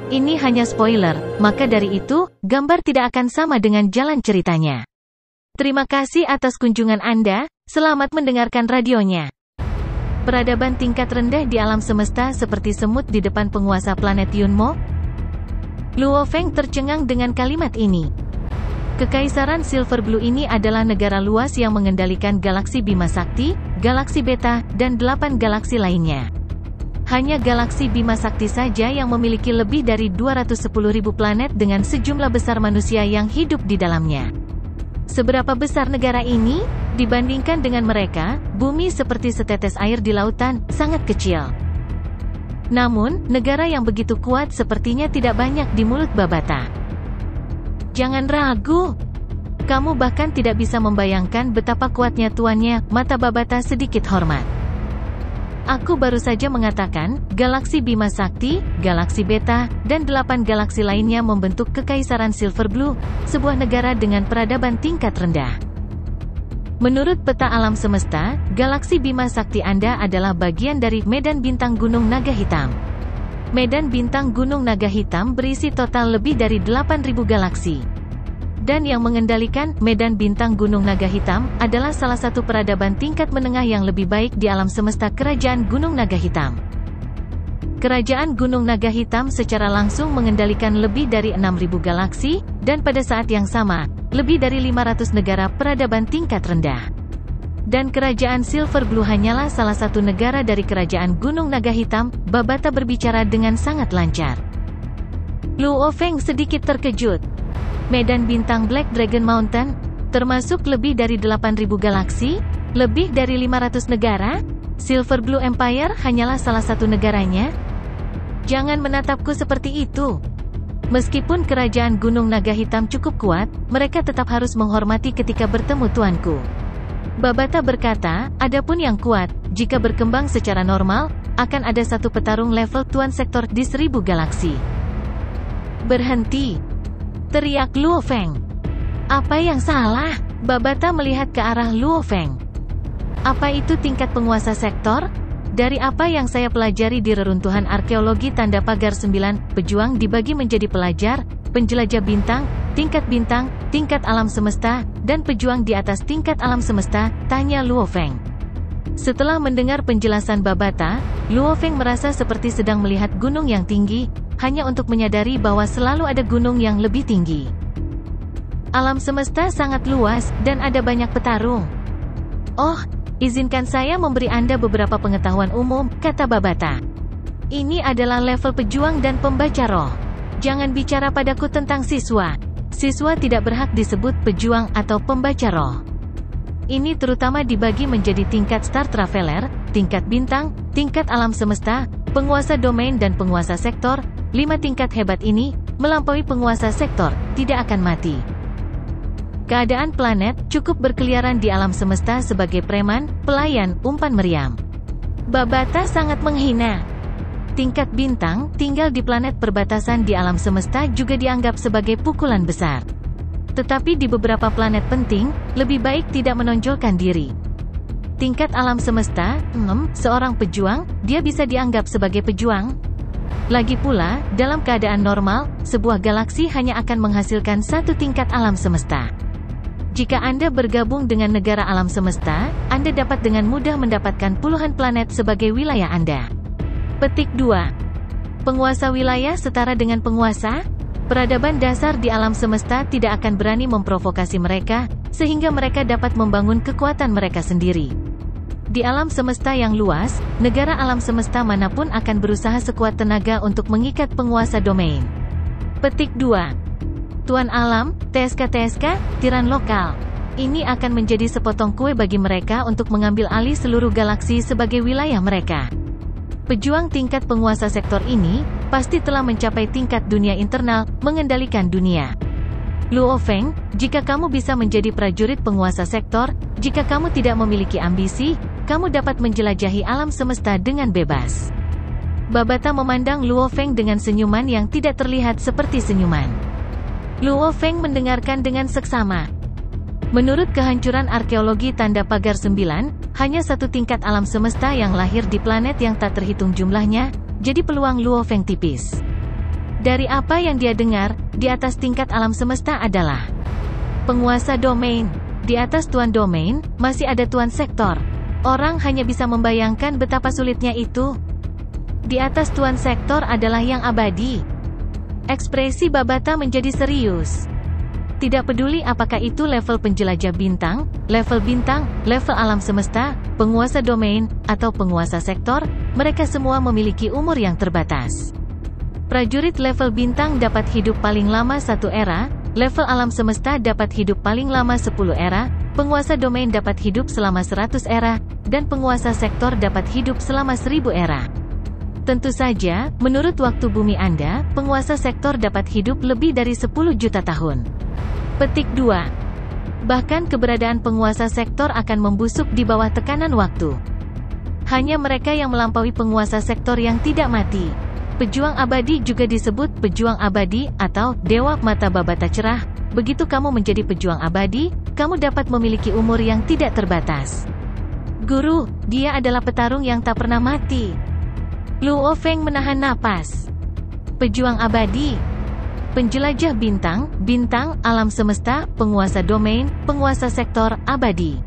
Ini hanya spoiler, maka dari itu, gambar tidak akan sama dengan jalan ceritanya. Terima kasih atas kunjungan Anda, selamat mendengarkan radionya. Peradaban tingkat rendah di alam semesta seperti semut di depan penguasa planet Yunmo. Luo Feng tercengang dengan kalimat ini. Kekaisaran Silver Blue ini adalah negara luas yang mengendalikan galaksi Bima Sakti, galaksi Beta, dan 8 galaksi lainnya. Hanya galaksi Bima Sakti saja yang memiliki lebih dari 210.000 planet dengan sejumlah besar manusia yang hidup di dalamnya. Seberapa besar negara ini? Dibandingkan dengan mereka, bumi seperti setetes air di lautan, sangat kecil. Namun, negara yang begitu kuat sepertinya tidak banyak di mulut Babata. Jangan ragu. Kamu bahkan tidak bisa membayangkan betapa kuatnya tuannya, mata Babata sedikit hormat. Aku baru saja mengatakan, galaksi Bima Sakti, galaksi Beta, dan 8 galaksi lainnya membentuk Kekaisaran Silver Blue, sebuah negara dengan peradaban tingkat rendah. Menurut peta alam semesta, galaksi Bima Sakti Anda adalah bagian dari Medan Bintang Gunung Naga Hitam. Medan Bintang Gunung Naga Hitam berisi total lebih dari 8.000 galaksi. Dan yang mengendalikan Medan Bintang Gunung Naga Hitam adalah salah satu peradaban tingkat menengah yang lebih baik di alam semesta, Kerajaan Gunung Naga Hitam. Kerajaan Gunung Naga Hitam secara langsung mengendalikan lebih dari 6.000 galaksi, dan pada saat yang sama, lebih dari 500 negara peradaban tingkat rendah. Dan Kerajaan Silver Blue hanyalah salah satu negara dari Kerajaan Gunung Naga Hitam. Babata berbicara dengan sangat lancar. Luo Feng sedikit terkejut. Medan Bintang Black Dragon Mountain, termasuk lebih dari 8.000 galaksi, lebih dari 500 negara, Silver Blue Empire hanyalah salah satu negaranya. Jangan menatapku seperti itu. Meskipun Kerajaan Gunung Naga Hitam cukup kuat, mereka tetap harus menghormati ketika bertemu tuanku. Babata berkata, adapun yang kuat, jika berkembang secara normal, akan ada satu petarung level tuan sektor di 1000 galaksi. Berhenti! Teriak Luo Feng. Apa yang salah? Babata melihat ke arah Luo Feng. Apa itu tingkat penguasa sektor? Dari apa yang saya pelajari di reruntuhan arkeologi Tanda Pagar 9, pejuang dibagi menjadi pelajar, penjelajah bintang, tingkat alam semesta, dan pejuang di atas tingkat alam semesta, tanya Luo Feng. Setelah mendengar penjelasan Babata, Luo Feng merasa seperti sedang melihat gunung yang tinggi, hanya untuk menyadari bahwa selalu ada gunung yang lebih tinggi. Alam semesta sangat luas, dan ada banyak petarung. Oh, izinkan saya memberi Anda beberapa pengetahuan umum, kata Babata. Ini adalah level pejuang dan pembaca roh. Jangan bicara padaku tentang siswa. Siswa tidak berhak disebut pejuang atau pembaca roh. Ini terutama dibagi menjadi tingkat Star Traveler, tingkat bintang, tingkat alam semesta, penguasa domain dan penguasa sektor. 5 tingkat hebat ini, melampaui penguasa sektor, tidak akan mati. Keadaan planet, cukup berkeliaran di alam semesta sebagai preman, pelayan, umpan meriam. Babata sangat menghina. Tingkat bintang, tinggal di planet perbatasan di alam semesta juga dianggap sebagai pukulan besar. Tetapi di beberapa planet penting, lebih baik tidak menonjolkan diri. Tingkat alam semesta, seorang pejuang, dia bisa dianggap sebagai pejuang. Lagi pula, dalam keadaan normal, sebuah galaksi hanya akan menghasilkan satu tingkat alam semesta. Jika Anda bergabung dengan negara alam semesta, Anda dapat dengan mudah mendapatkan puluhan planet sebagai wilayah Anda. Petik 2. Penguasa wilayah setara dengan penguasa? Peradaban dasar di alam semesta tidak akan berani memprovokasi mereka, sehingga mereka dapat membangun kekuatan mereka sendiri. Di alam semesta yang luas, negara alam semesta manapun akan berusaha sekuat tenaga untuk mengikat penguasa domain. Petik 2. Tuan alam, TSK, tiran lokal. Ini akan menjadi sepotong kue bagi mereka untuk mengambil alih seluruh galaksi sebagai wilayah mereka. Pejuang tingkat penguasa sektor ini, pasti telah mencapai tingkat dunia internal, mengendalikan dunia. Luo Feng, jika kamu bisa menjadi prajurit penguasa sektor, jika kamu tidak memiliki ambisi, kamu dapat menjelajahi alam semesta dengan bebas. Babata memandang Luo Feng dengan senyuman yang tidak terlihat seperti senyuman. Luo Feng mendengarkan dengan seksama. Menurut kehancuran arkeologi Tanda Pagar 9, hanya satu tingkat alam semesta yang lahir di planet yang tak terhitung jumlahnya, jadi peluang Luo Feng tipis. Dari apa yang dia dengar, di atas tingkat alam semesta adalah penguasa domain. Di atas tuan domain, masih ada tuan sektor. Orang hanya bisa membayangkan betapa sulitnya itu. Di atas tuan sektor adalah yang abadi. Ekspresi Babata menjadi serius. Tidak peduli apakah itu level penjelajah bintang, level alam semesta, penguasa domain, atau penguasa sektor, mereka semua memiliki umur yang terbatas. Prajurit level bintang dapat hidup paling lama 1 era, level alam semesta dapat hidup paling lama 10 era, penguasa domain dapat hidup selama 100 era, dan penguasa sektor dapat hidup selama 1000 era. Tentu saja, menurut waktu bumi Anda, penguasa sektor dapat hidup lebih dari 10 juta tahun. Petik 2. Bahkan keberadaan penguasa sektor akan membusuk di bawah tekanan waktu. Hanya mereka yang melampaui penguasa sektor yang tidak mati. Pejuang abadi juga disebut pejuang abadi atau dewa mata Babata cerah. Begitu kamu menjadi pejuang abadi, kamu dapat memiliki umur yang tidak terbatas. Guru, dia adalah petarung yang tak pernah mati. Luo Feng menahan napas. Pejuang abadi, penjelajah bintang, alam semesta, penguasa domain, penguasa sektor, abadi.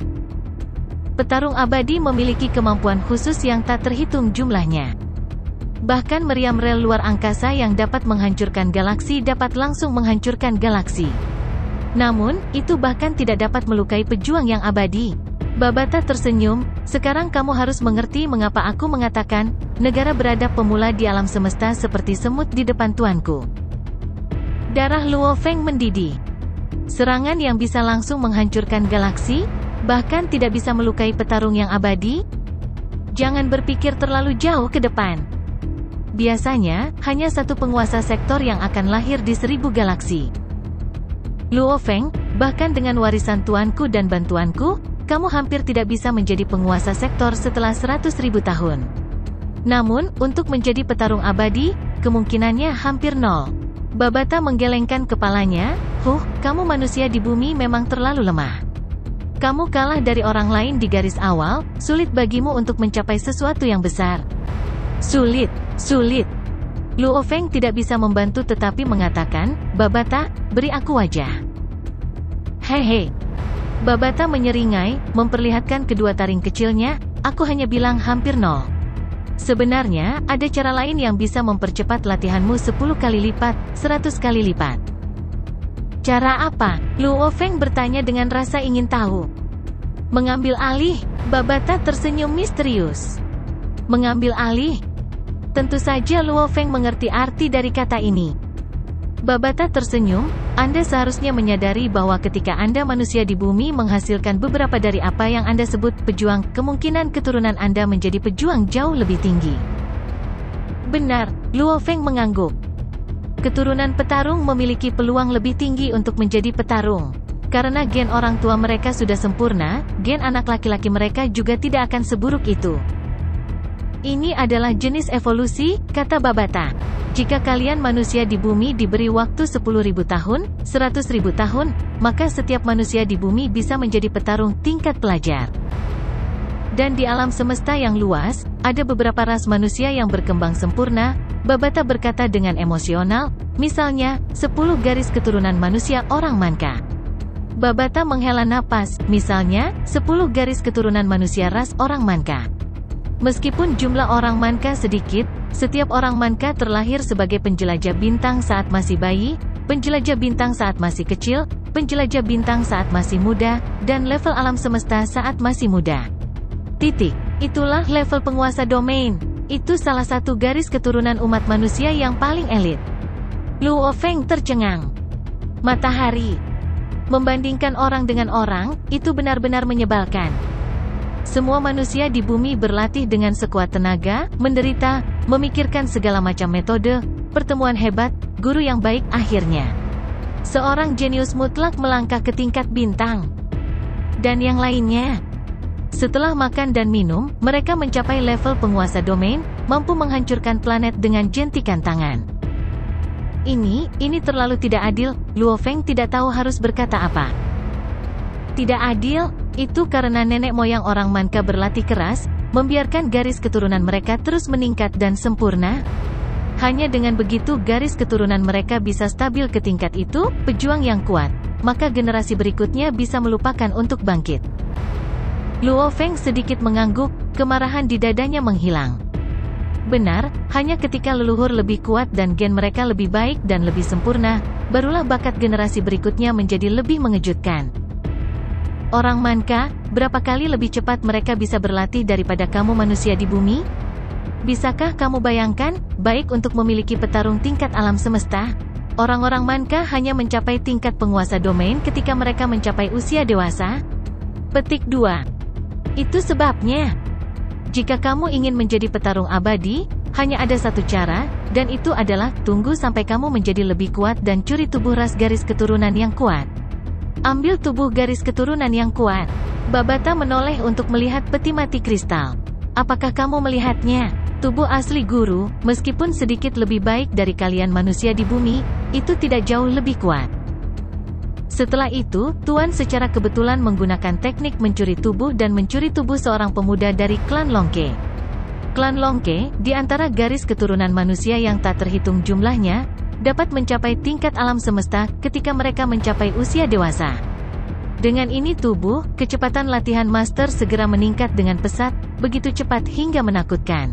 Petarung abadi memiliki kemampuan khusus yang tak terhitung jumlahnya. Bahkan meriam rel luar angkasa yang dapat menghancurkan galaksi dapat langsung menghancurkan galaksi. Namun, itu bahkan tidak dapat melukai pejuang yang abadi. Babata tersenyum, sekarang kamu harus mengerti mengapa aku mengatakan, negara beradab pemula di alam semesta seperti semut di depan tuanku. Darah Luo Feng mendidih. Serangan yang bisa langsung menghancurkan galaksi, bahkan tidak bisa melukai petarung yang abadi? Jangan berpikir terlalu jauh ke depan. Biasanya, hanya satu penguasa sektor yang akan lahir di 1000 galaksi. Luo Feng, bahkan dengan warisan tuanku dan bantuanku, kamu hampir tidak bisa menjadi penguasa sektor setelah 100.000 tahun. Namun, untuk menjadi petarung abadi, kemungkinannya hampir nol. Babata menggelengkan kepalanya, kamu manusia di bumi memang terlalu lemah. Kamu kalah dari orang lain di garis awal, sulit bagimu untuk mencapai sesuatu yang besar. Sulit. Luo Feng tidak bisa membantu tetapi mengatakan, Babata, beri aku wajah. Hehe. Babata menyeringai, memperlihatkan kedua taring kecilnya, aku hanya bilang hampir nol. Sebenarnya, ada cara lain yang bisa mempercepat latihanmu 10 kali lipat, 100 kali lipat. Cara apa? Luo Feng bertanya dengan rasa ingin tahu. Mengambil alih, Babata tersenyum misterius. Mengambil alih? Tentu saja Luo Feng mengerti arti dari kata ini. Babata tersenyum, Anda seharusnya menyadari bahwa ketika Anda manusia di bumi menghasilkan beberapa dari apa yang Anda sebut pejuang, kemungkinan keturunan Anda menjadi pejuang jauh lebih tinggi. Benar, Luo Feng mengangguk. Keturunan petarung memiliki peluang lebih tinggi untuk menjadi petarung. Karena gen orang tua mereka sudah sempurna, gen anak laki-laki mereka juga tidak akan seburuk itu. Ini adalah jenis evolusi, kata Babata. Jika kalian manusia di bumi diberi waktu 10.000 tahun, 100.000 tahun, maka setiap manusia di bumi bisa menjadi petarung tingkat pelajar. Dan di alam semesta yang luas, ada beberapa ras manusia yang berkembang sempurna, Babata berkata dengan emosional, misalnya, 10 garis keturunan manusia orang Manka. Babata menghela napas, misalnya, 10 garis keturunan manusia ras orang Manka. Meskipun jumlah orang Manka sedikit, setiap orang Manka terlahir sebagai penjelajah bintang saat masih bayi, penjelajah bintang saat masih kecil, penjelajah bintang saat masih muda, dan level alam semesta saat masih muda. Itulah level penguasa domain. Itu salah satu garis keturunan umat manusia yang paling elit. Luo Feng tercengang. Matahari. Membandingkan orang dengan orang, itu benar-benar menyebalkan. Semua manusia di bumi berlatih dengan sekuat tenaga, menderita, memikirkan segala macam metode, pertemuan hebat, guru yang baik akhirnya. Seorang jenius mutlak melangkah ke tingkat bintang. Dan yang lainnya. Setelah makan dan minum, mereka mencapai level penguasa domain, mampu menghancurkan planet dengan jentikan tangan. Ini terlalu tidak adil, Luo Feng tidak tahu harus berkata apa. Tidak adil? Itu karena nenek moyang orang Manka berlatih keras, membiarkan garis keturunan mereka terus meningkat dan sempurna. Hanya dengan begitu garis keturunan mereka bisa stabil ke tingkat itu, pejuang yang kuat. Maka generasi berikutnya bisa melupakan untuk bangkit. Luo Feng sedikit mengangguk, kemarahan di dadanya menghilang. Benar, hanya ketika leluhur lebih kuat dan gen mereka lebih baik dan lebih sempurna, barulah bakat generasi berikutnya menjadi lebih mengejutkan. Orang Manka, berapa kali lebih cepat mereka bisa berlatih daripada kamu manusia di bumi? Bisakah kamu bayangkan, baik untuk memiliki petarung tingkat alam semesta? Orang-orang Manka hanya mencapai tingkat penguasa domain ketika mereka mencapai usia dewasa? Petik 2. Itu sebabnya. Jika kamu ingin menjadi petarung abadi, hanya ada satu cara, dan itu adalah, tunggu sampai kamu menjadi lebih kuat dan curi tubuh ras garis keturunan yang kuat. Ambil tubuh garis keturunan yang kuat. Babata menoleh untuk melihat peti mati kristal. Apakah kamu melihatnya? Tubuh asli guru, meskipun sedikit lebih baik dari kalian manusia di bumi, itu tidak jauh lebih kuat. Setelah itu, Tuan secara kebetulan menggunakan teknik mencuri tubuh dan mencuri tubuh seorang pemuda dari klan Longke. Klan Longke, di antara garis keturunan manusia yang tak terhitung jumlahnya, dapat mencapai tingkat alam semesta ketika mereka mencapai usia dewasa. Dengan ini tubuh, kecepatan latihan master segera meningkat dengan pesat, begitu cepat hingga menakutkan.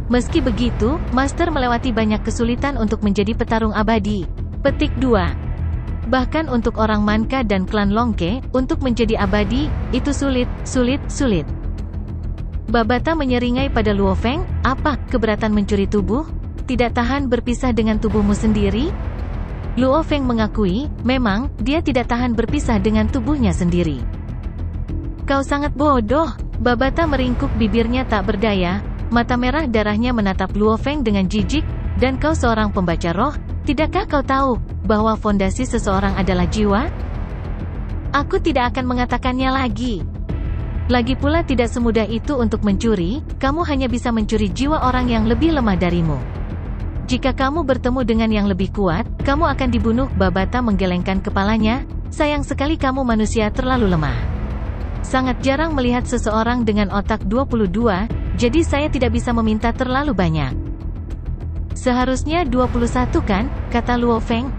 Meski begitu, master melewati banyak kesulitan untuk menjadi petarung abadi. Petik 2. Bahkan untuk orang Manka dan klan Longke, untuk menjadi abadi, itu sulit. Babata menyeringai pada Luo Feng, apa, keberatan mencuri tubuh? Tidak tahan berpisah dengan tubuhmu sendiri? Luo Feng mengakui, memang, dia tidak tahan berpisah dengan tubuhnya sendiri. Kau sangat bodoh. Babata meringkuk bibirnya tak berdaya, mata merah darahnya menatap Luo Feng dengan jijik, dan kau seorang pembaca roh, tidakkah kau tahu, bahwa fondasi seseorang adalah jiwa? Aku tidak akan mengatakannya lagi. Lagi pula tidak semudah itu untuk mencuri, kamu hanya bisa mencuri jiwa orang yang lebih lemah darimu. Jika kamu bertemu dengan yang lebih kuat, kamu akan dibunuh. Babata menggelengkan kepalanya, sayang sekali kamu manusia terlalu lemah. Sangat jarang melihat seseorang dengan otak 22, jadi saya tidak bisa meminta terlalu banyak. Seharusnya 21 kan, kata Luo Feng.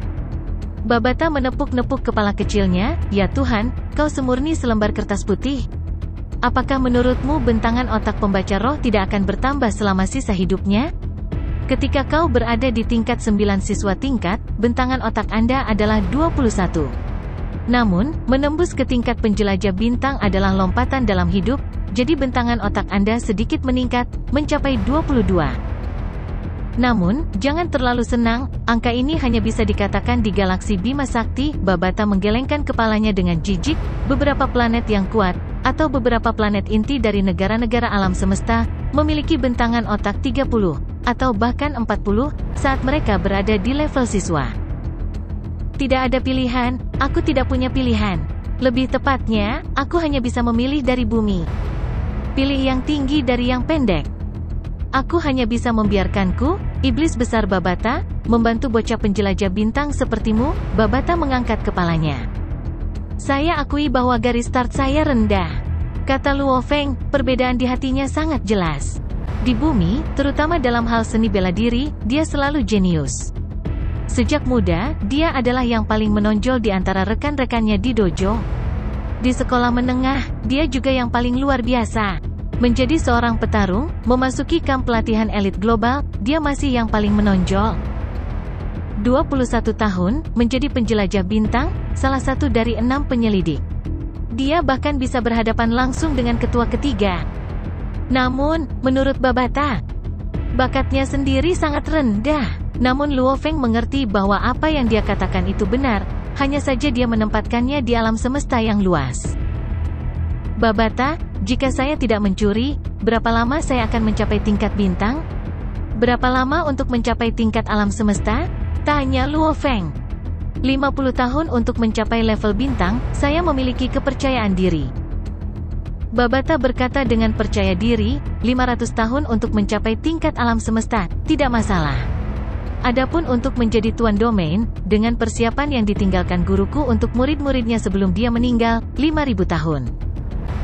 Babata menepuk-nepuk kepala kecilnya, ya Tuhan, kau semurni selembar kertas putih. Apakah menurutmu bentangan otak pembaca roh tidak akan bertambah selama sisa hidupnya? Ketika kau berada di tingkat 9 siswa tingkat, bentangan otak Anda adalah 21. Namun, menembus ke tingkat penjelajah bintang adalah lompatan dalam hidup, jadi bentangan otak Anda sedikit meningkat, mencapai 22. Namun, jangan terlalu senang, angka ini hanya bisa dikatakan di galaksi Bima Sakti. Babata menggelengkan kepalanya dengan jijik, beberapa planet yang kuat, atau beberapa planet inti dari negara-negara alam semesta, memiliki bentangan otak 30, atau bahkan 40, saat mereka berada di level siswa. Tidak ada pilihan, aku tidak punya pilihan. Lebih tepatnya, aku hanya bisa memilih dari bumi. Pilih yang tinggi dari yang pendek. Aku hanya bisa membiarkanku, iblis besar Babata, membantu bocah penjelajah bintang sepertimu. Babata mengangkat kepalanya. Saya akui bahwa garis start saya rendah. Kata Luo Feng, perbedaan di hatinya sangat jelas. Di bumi, terutama dalam hal seni bela diri, dia selalu jenius. Sejak muda, dia adalah yang paling menonjol di antara rekan-rekannya di dojo. Di sekolah menengah, dia juga yang paling luar biasa. Menjadi seorang petarung, memasuki kamp pelatihan elit global, dia masih yang paling menonjol. 21 tahun, menjadi penjelajah bintang, salah satu dari 6 penyelidik. Dia bahkan bisa berhadapan langsung dengan ketua ketiga. Namun, menurut Babata, bakatnya sendiri sangat rendah. Namun Luo Feng mengerti bahwa apa yang dia katakan itu benar, hanya saja dia menempatkannya di alam semesta yang luas. Babata, jika saya tidak mencuri, berapa lama saya akan mencapai tingkat bintang? Berapa lama untuk mencapai tingkat alam semesta? Tanya Luo Feng. 50 tahun untuk mencapai level bintang, saya memiliki kepercayaan diri. Babata berkata dengan percaya diri, 500 tahun untuk mencapai tingkat alam semesta, tidak masalah. Adapun untuk menjadi tuan domain, dengan persiapan yang ditinggalkan guruku untuk murid-muridnya sebelum dia meninggal, 5.000 tahun.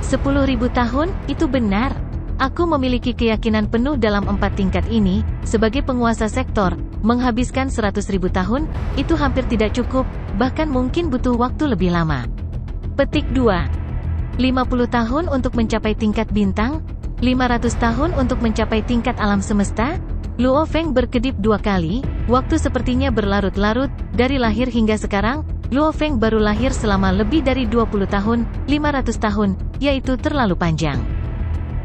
10.000 tahun, itu benar. Aku memiliki keyakinan penuh dalam 4 tingkat ini. Sebagai penguasa sektor, menghabiskan 100.000 tahun, itu hampir tidak cukup, bahkan mungkin butuh waktu lebih lama. Petik 2. 50 tahun untuk mencapai tingkat bintang, 500 tahun untuk mencapai tingkat alam semesta. Luo Feng berkedip 2 kali, waktu sepertinya berlarut-larut, dari lahir hingga sekarang, Luo Feng baru lahir selama lebih dari 20 tahun, 500 tahun, yaitu terlalu panjang.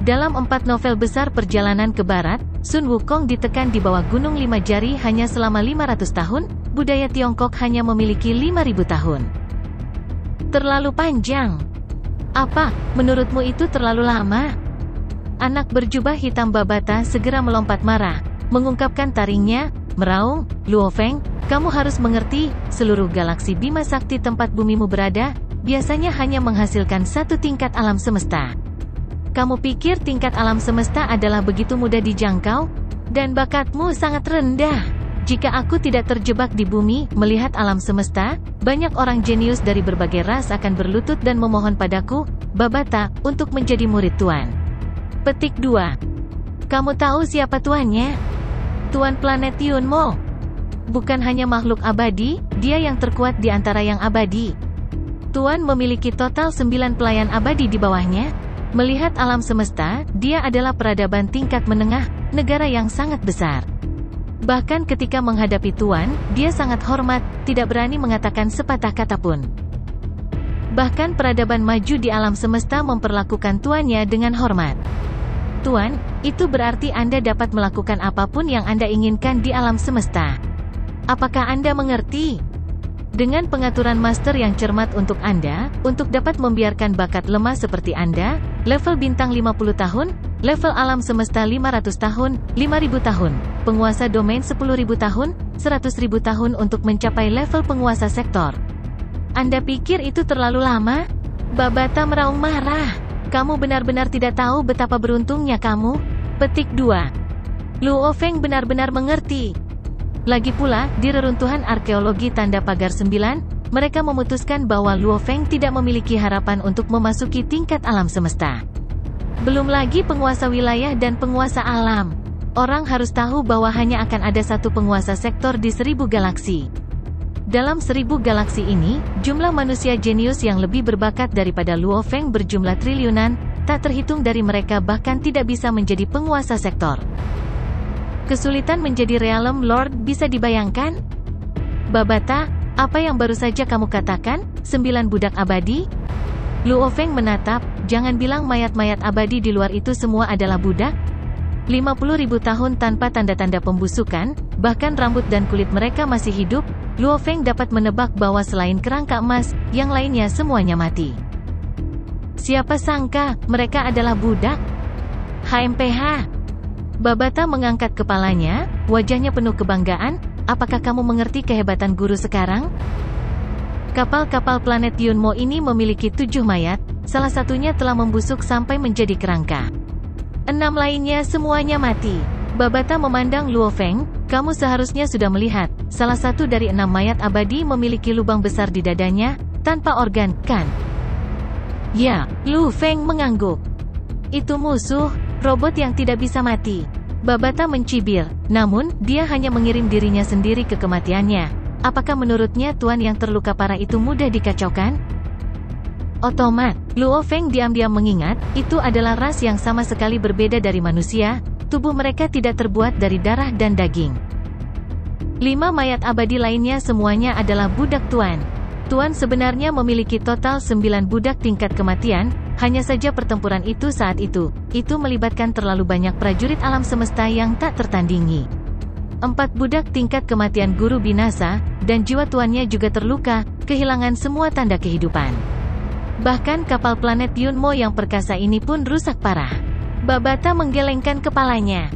Dalam 4 novel besar perjalanan ke barat, Sun Wukong ditekan di bawah gunung 5 jari hanya selama 500 tahun, budaya Tiongkok hanya memiliki 5.000 tahun. Terlalu panjang. Apa, menurutmu itu terlalu lama? Anak berjubah hitam Babata segera melompat marah, mengungkapkan taringnya, meraung, Luo Feng, kamu harus mengerti, seluruh galaksi Bima Sakti tempat bumimu berada, biasanya hanya menghasilkan 1 tingkat alam semesta. Kamu pikir tingkat alam semesta adalah begitu mudah dijangkau? Dan bakatmu sangat rendah. Jika aku tidak terjebak di bumi, melihat alam semesta, banyak orang jenius dari berbagai ras akan berlutut dan memohon padaku, Babata, untuk menjadi murid Tuan. Petik 2. Kamu tahu siapa tuannya? Tuan planet Yunmo. Bukan hanya makhluk abadi, dia yang terkuat di antara yang abadi. Tuan memiliki total 9 pelayan abadi di bawahnya. Melihat alam semesta, dia adalah peradaban tingkat menengah, negara yang sangat besar. Bahkan ketika menghadapi Tuan, dia sangat hormat, tidak berani mengatakan sepatah kata pun. Bahkan peradaban maju di alam semesta memperlakukan tuannya dengan hormat. Tuan, itu berarti Anda dapat melakukan apapun yang Anda inginkan di alam semesta. Apakah Anda mengerti? Dengan pengaturan master yang cermat untuk Anda, untuk dapat membiarkan bakat lemah seperti Anda, level bintang 50 tahun, level alam semesta 500 tahun, 5.000 tahun, penguasa domain 10.000 tahun, 100.000 tahun untuk mencapai level penguasa sektor. Anda pikir itu terlalu lama? Babata meraung marah. Kamu benar-benar tidak tahu betapa beruntungnya kamu. Petik 2. Luo Feng benar-benar mengerti. Lagi pula, di reruntuhan arkeologi Tanda Pagar 9, mereka memutuskan bahwa Luo Feng tidak memiliki harapan untuk memasuki tingkat alam semesta. Belum lagi penguasa wilayah dan penguasa alam. Orang harus tahu bahwa hanya akan ada 1 penguasa sektor di 1000 galaksi. Dalam 1000 galaksi ini, jumlah manusia jenius yang lebih berbakat daripada Luo Feng berjumlah triliunan, tak terhitung dari mereka bahkan tidak bisa menjadi penguasa sektor. Kesulitan menjadi Realm Lord bisa dibayangkan? Babata, apa yang baru saja kamu katakan? 9 budak abadi? Luo Feng menatap, jangan bilang mayat-mayat abadi di luar itu semua adalah budak. 50.000 tahun tanpa tanda-tanda pembusukan, bahkan rambut dan kulit mereka masih hidup, Luo Feng dapat menebak bahwa selain kerangka emas, yang lainnya semuanya mati. Siapa sangka, mereka adalah budak? HMPH. Babata mengangkat kepalanya, wajahnya penuh kebanggaan, apakah kamu mengerti kehebatan guru sekarang? Kapal-kapal planet Yunmo ini memiliki 7 mayat, salah satunya telah membusuk sampai menjadi kerangka. 6 lainnya semuanya mati. Babata memandang Luo Feng, kamu seharusnya sudah melihat, salah satu dari 6 mayat abadi memiliki lubang besar di dadanya, tanpa organ, kan? Ya, Luo Feng mengangguk. Itu musuh, robot yang tidak bisa mati. Babata mencibir, namun, dia hanya mengirim dirinya sendiri ke kematiannya. Apakah menurutnya tuan yang terluka parah itu mudah dikacaukan? Otomat, Luo Feng diam-diam mengingat, itu adalah ras yang sama sekali berbeda dari manusia, tubuh mereka tidak terbuat dari darah dan daging. 5 mayat abadi lainnya semuanya adalah budak tuan. Tuan sebenarnya memiliki total 9 budak tingkat kematian, hanya saja pertempuran itu saat itu melibatkan terlalu banyak prajurit alam semesta yang tak tertandingi. 4 budak tingkat kematian guru binasa, dan jiwa tuannya juga terluka, kehilangan semua tanda kehidupan. Bahkan kapal planet Yunmo yang perkasa ini pun rusak parah. Babata menggelengkan kepalanya.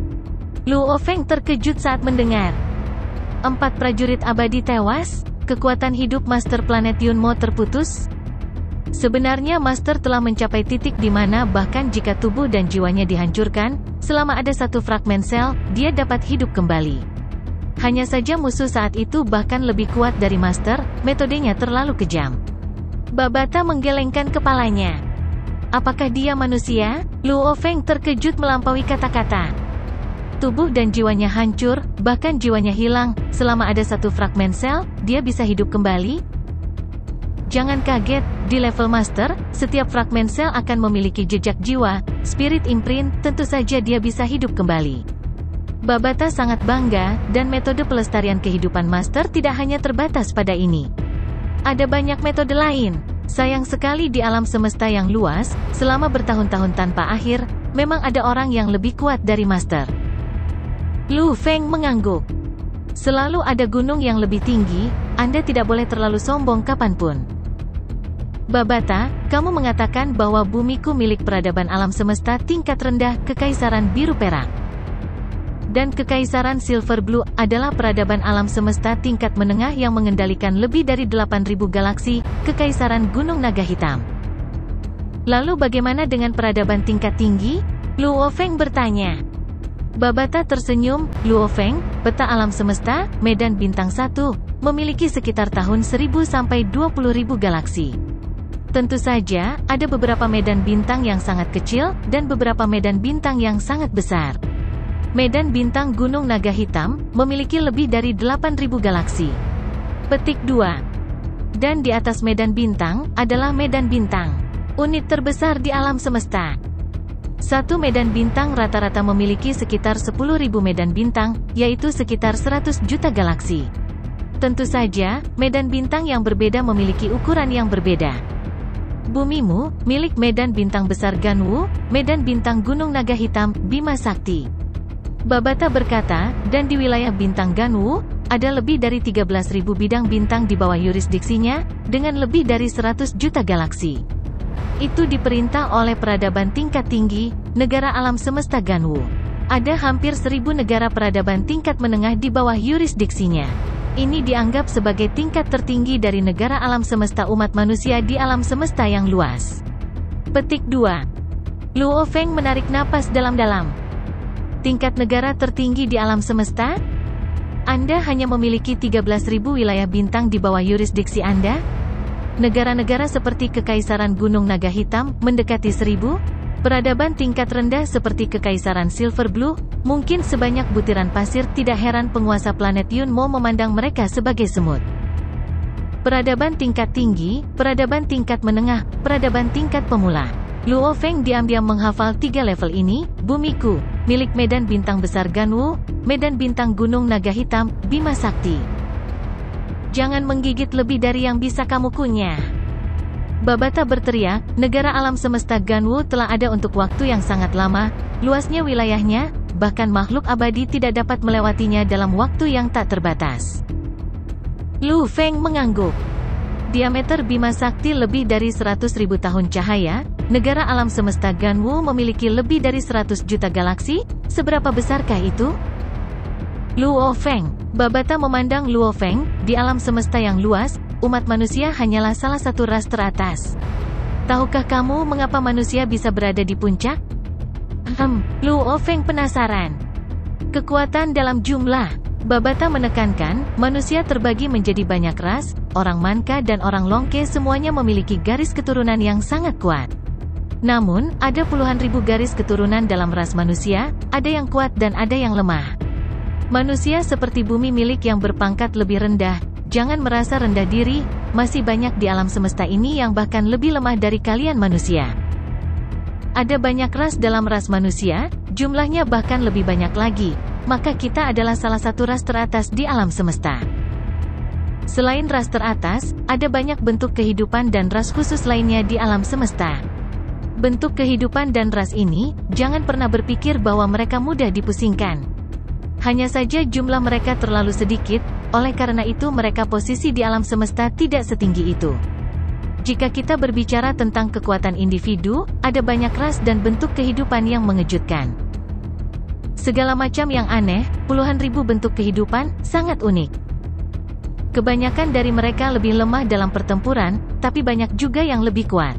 Luo Feng terkejut saat mendengar. 4 prajurit abadi tewas? Kekuatan hidup Master Planet Yunmo terputus? Sebenarnya Master telah mencapai titik di mana bahkan jika tubuh dan jiwanya dihancurkan, selama ada 1 fragmen sel, dia dapat hidup kembali. Hanya saja musuh saat itu bahkan lebih kuat dari Master, metodenya terlalu kejam. Babata menggelengkan kepalanya. Apakah dia manusia? Luo Feng terkejut melampaui kata-kata. Tubuh dan jiwanya hancur, bahkan jiwanya hilang. Selama ada satu fragmen sel, dia bisa hidup kembali? Jangan kaget, di level master, setiap fragmen sel akan memiliki jejak jiwa, spirit imprint, tentu saja dia bisa hidup kembali. Babata sangat bangga, dan metode pelestarian kehidupan master tidak hanya terbatas pada ini. Ada banyak metode lain. Sayang sekali di alam semesta yang luas, selama bertahun-tahun tanpa akhir, memang ada orang yang lebih kuat dari master. Lu Feng mengangguk. Selalu ada gunung yang lebih tinggi, Anda tidak boleh terlalu sombong kapanpun. Babata, kamu mengatakan bahwa bumiku milik peradaban alam semesta tingkat rendah, Kekaisaran Biru Perak. Dan Kekaisaran Silver Blue adalah peradaban alam semesta tingkat menengah yang mengendalikan lebih dari 8.000 galaksi, Kekaisaran Gunung Naga Hitam. Lalu bagaimana dengan peradaban tingkat tinggi? Luo Feng bertanya. Babata tersenyum. Luo Feng, peta alam semesta, medan bintang 1, memiliki sekitar tahun 1000 sampai 20.000 galaksi. Tentu saja, ada beberapa medan bintang yang sangat kecil, dan beberapa medan bintang yang sangat besar. Medan bintang Gunung Naga Hitam memiliki lebih dari 8.000 galaksi. Petik 2. Dan di atas medan bintang adalah medan bintang, unit terbesar di alam semesta. Satu medan bintang rata-rata memiliki sekitar 10.000 medan bintang, yaitu sekitar 100 juta galaksi. Tentu saja, medan bintang yang berbeda memiliki ukuran yang berbeda. Bumimu, milik medan bintang besar Ganwu, medan bintang Gunung Naga Hitam, Bima Sakti. Babata berkata, dan di wilayah bintang Ganwu, ada lebih dari 13.000 bidang bintang di bawah yurisdiksinya, dengan lebih dari 100 juta galaksi. Itu diperintah oleh peradaban tingkat tinggi, negara alam semesta Ganwu. Ada hampir 1.000 negara peradaban tingkat menengah di bawah yurisdiksinya. Ini dianggap sebagai tingkat tertinggi dari negara alam semesta umat manusia di alam semesta yang luas. Petik 2. Luo Feng menarik napas dalam-dalam. Tingkat negara tertinggi di alam semesta? Anda hanya memiliki 13.000 wilayah bintang di bawah yurisdiksi Anda? Negara-negara seperti Kekaisaran Gunung Naga Hitam mendekati 1.000? Peradaban tingkat rendah seperti Kekaisaran Silver Blue, mungkin sebanyak butiran pasir. Tidak heran penguasa planet Yunmo memandang mereka sebagai semut. Peradaban tingkat tinggi, peradaban tingkat menengah, peradaban tingkat pemula. Luo Feng diam-diam menghafal 3 level ini. Bumiku, milik medan bintang besar Ganwu, medan bintang Gunung Naga Hitam, Bima Sakti. Jangan menggigit lebih dari yang bisa kamu kunyah. Babata berteriak, negara alam semesta Ganwu telah ada untuk waktu yang sangat lama, luasnya wilayahnya, bahkan makhluk abadi tidak dapat melewatinya dalam waktu yang tak terbatas. Lu Feng mengangguk. Diameter Bima Sakti lebih dari 100.000 tahun cahaya, negara alam semesta Ganwu memiliki lebih dari 100 juta galaksi, seberapa besarkah itu? Luo Feng. Babata memandang Luo Feng, di alam semesta yang luas, umat manusia hanyalah salah satu ras teratas. Tahukah kamu mengapa manusia bisa berada di puncak? Luo Feng penasaran. Kekuatan dalam jumlah. Babata menekankan, manusia terbagi menjadi banyak ras, orang Manka dan orang Longke semuanya memiliki garis keturunan yang sangat kuat. Namun, ada puluhan ribu garis keturunan dalam ras manusia, ada yang kuat dan ada yang lemah. Manusia seperti bumi milik yang berpangkat lebih rendah, jangan merasa rendah diri, masih banyak di alam semesta ini yang bahkan lebih lemah dari kalian manusia. Ada banyak ras dalam ras manusia, jumlahnya bahkan lebih banyak lagi. Maka kita adalah salah satu ras teratas di alam semesta. Selain ras teratas, ada banyak bentuk kehidupan dan ras khusus lainnya di alam semesta. Bentuk kehidupan dan ras ini, jangan pernah berpikir bahwa mereka mudah dipusingkan. Hanya saja jumlah mereka terlalu sedikit, oleh karena itu mereka posisi di alam semesta tidak setinggi itu. Jika kita berbicara tentang kekuatan individu, ada banyak ras dan bentuk kehidupan yang mengejutkan. Segala macam yang aneh, puluhan ribu bentuk kehidupan, sangat unik. Kebanyakan dari mereka lebih lemah dalam pertempuran, tapi banyak juga yang lebih kuat.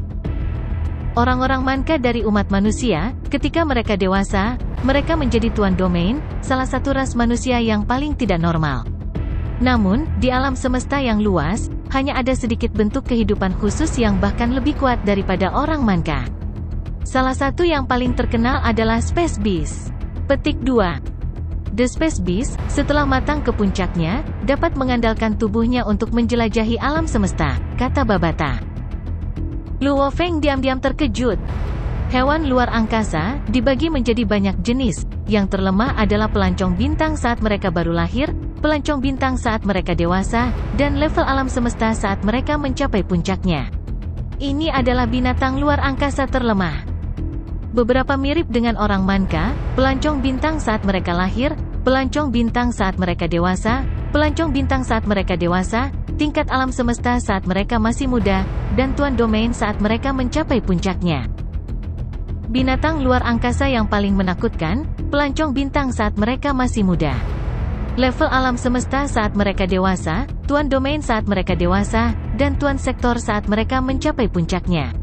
Orang-orang Manka dari umat manusia, ketika mereka dewasa, mereka menjadi tuan domain, salah satu ras manusia yang paling tidak normal. Namun, di alam semesta yang luas, hanya ada sedikit bentuk kehidupan khusus yang bahkan lebih kuat daripada orang Manka. Salah satu yang paling terkenal adalah Space Beast. Petik 2. The Space Beast, setelah matang ke puncaknya, dapat mengandalkan tubuhnya untuk menjelajahi alam semesta, kata Babata. Luo Feng diam-diam terkejut. Hewan luar angkasa dibagi menjadi banyak jenis. Yang terlemah adalah pelancong bintang saat mereka baru lahir, pelancong bintang saat mereka dewasa, dan level alam semesta saat mereka mencapai puncaknya. Ini adalah binatang luar angkasa terlemah. Beberapa mirip dengan orang manca, pelancong bintang saat mereka lahir, pelancong bintang saat mereka dewasa, pelancong bintang saat mereka dewasa, tingkat alam semesta saat mereka masih muda, dan tuan domain saat mereka mencapai puncaknya. Binatang luar angkasa yang paling menakutkan, pelancong bintang saat mereka masih muda. Level alam semesta saat mereka dewasa, tuan domain saat mereka dewasa, dan tuan sektor saat mereka mencapai puncaknya.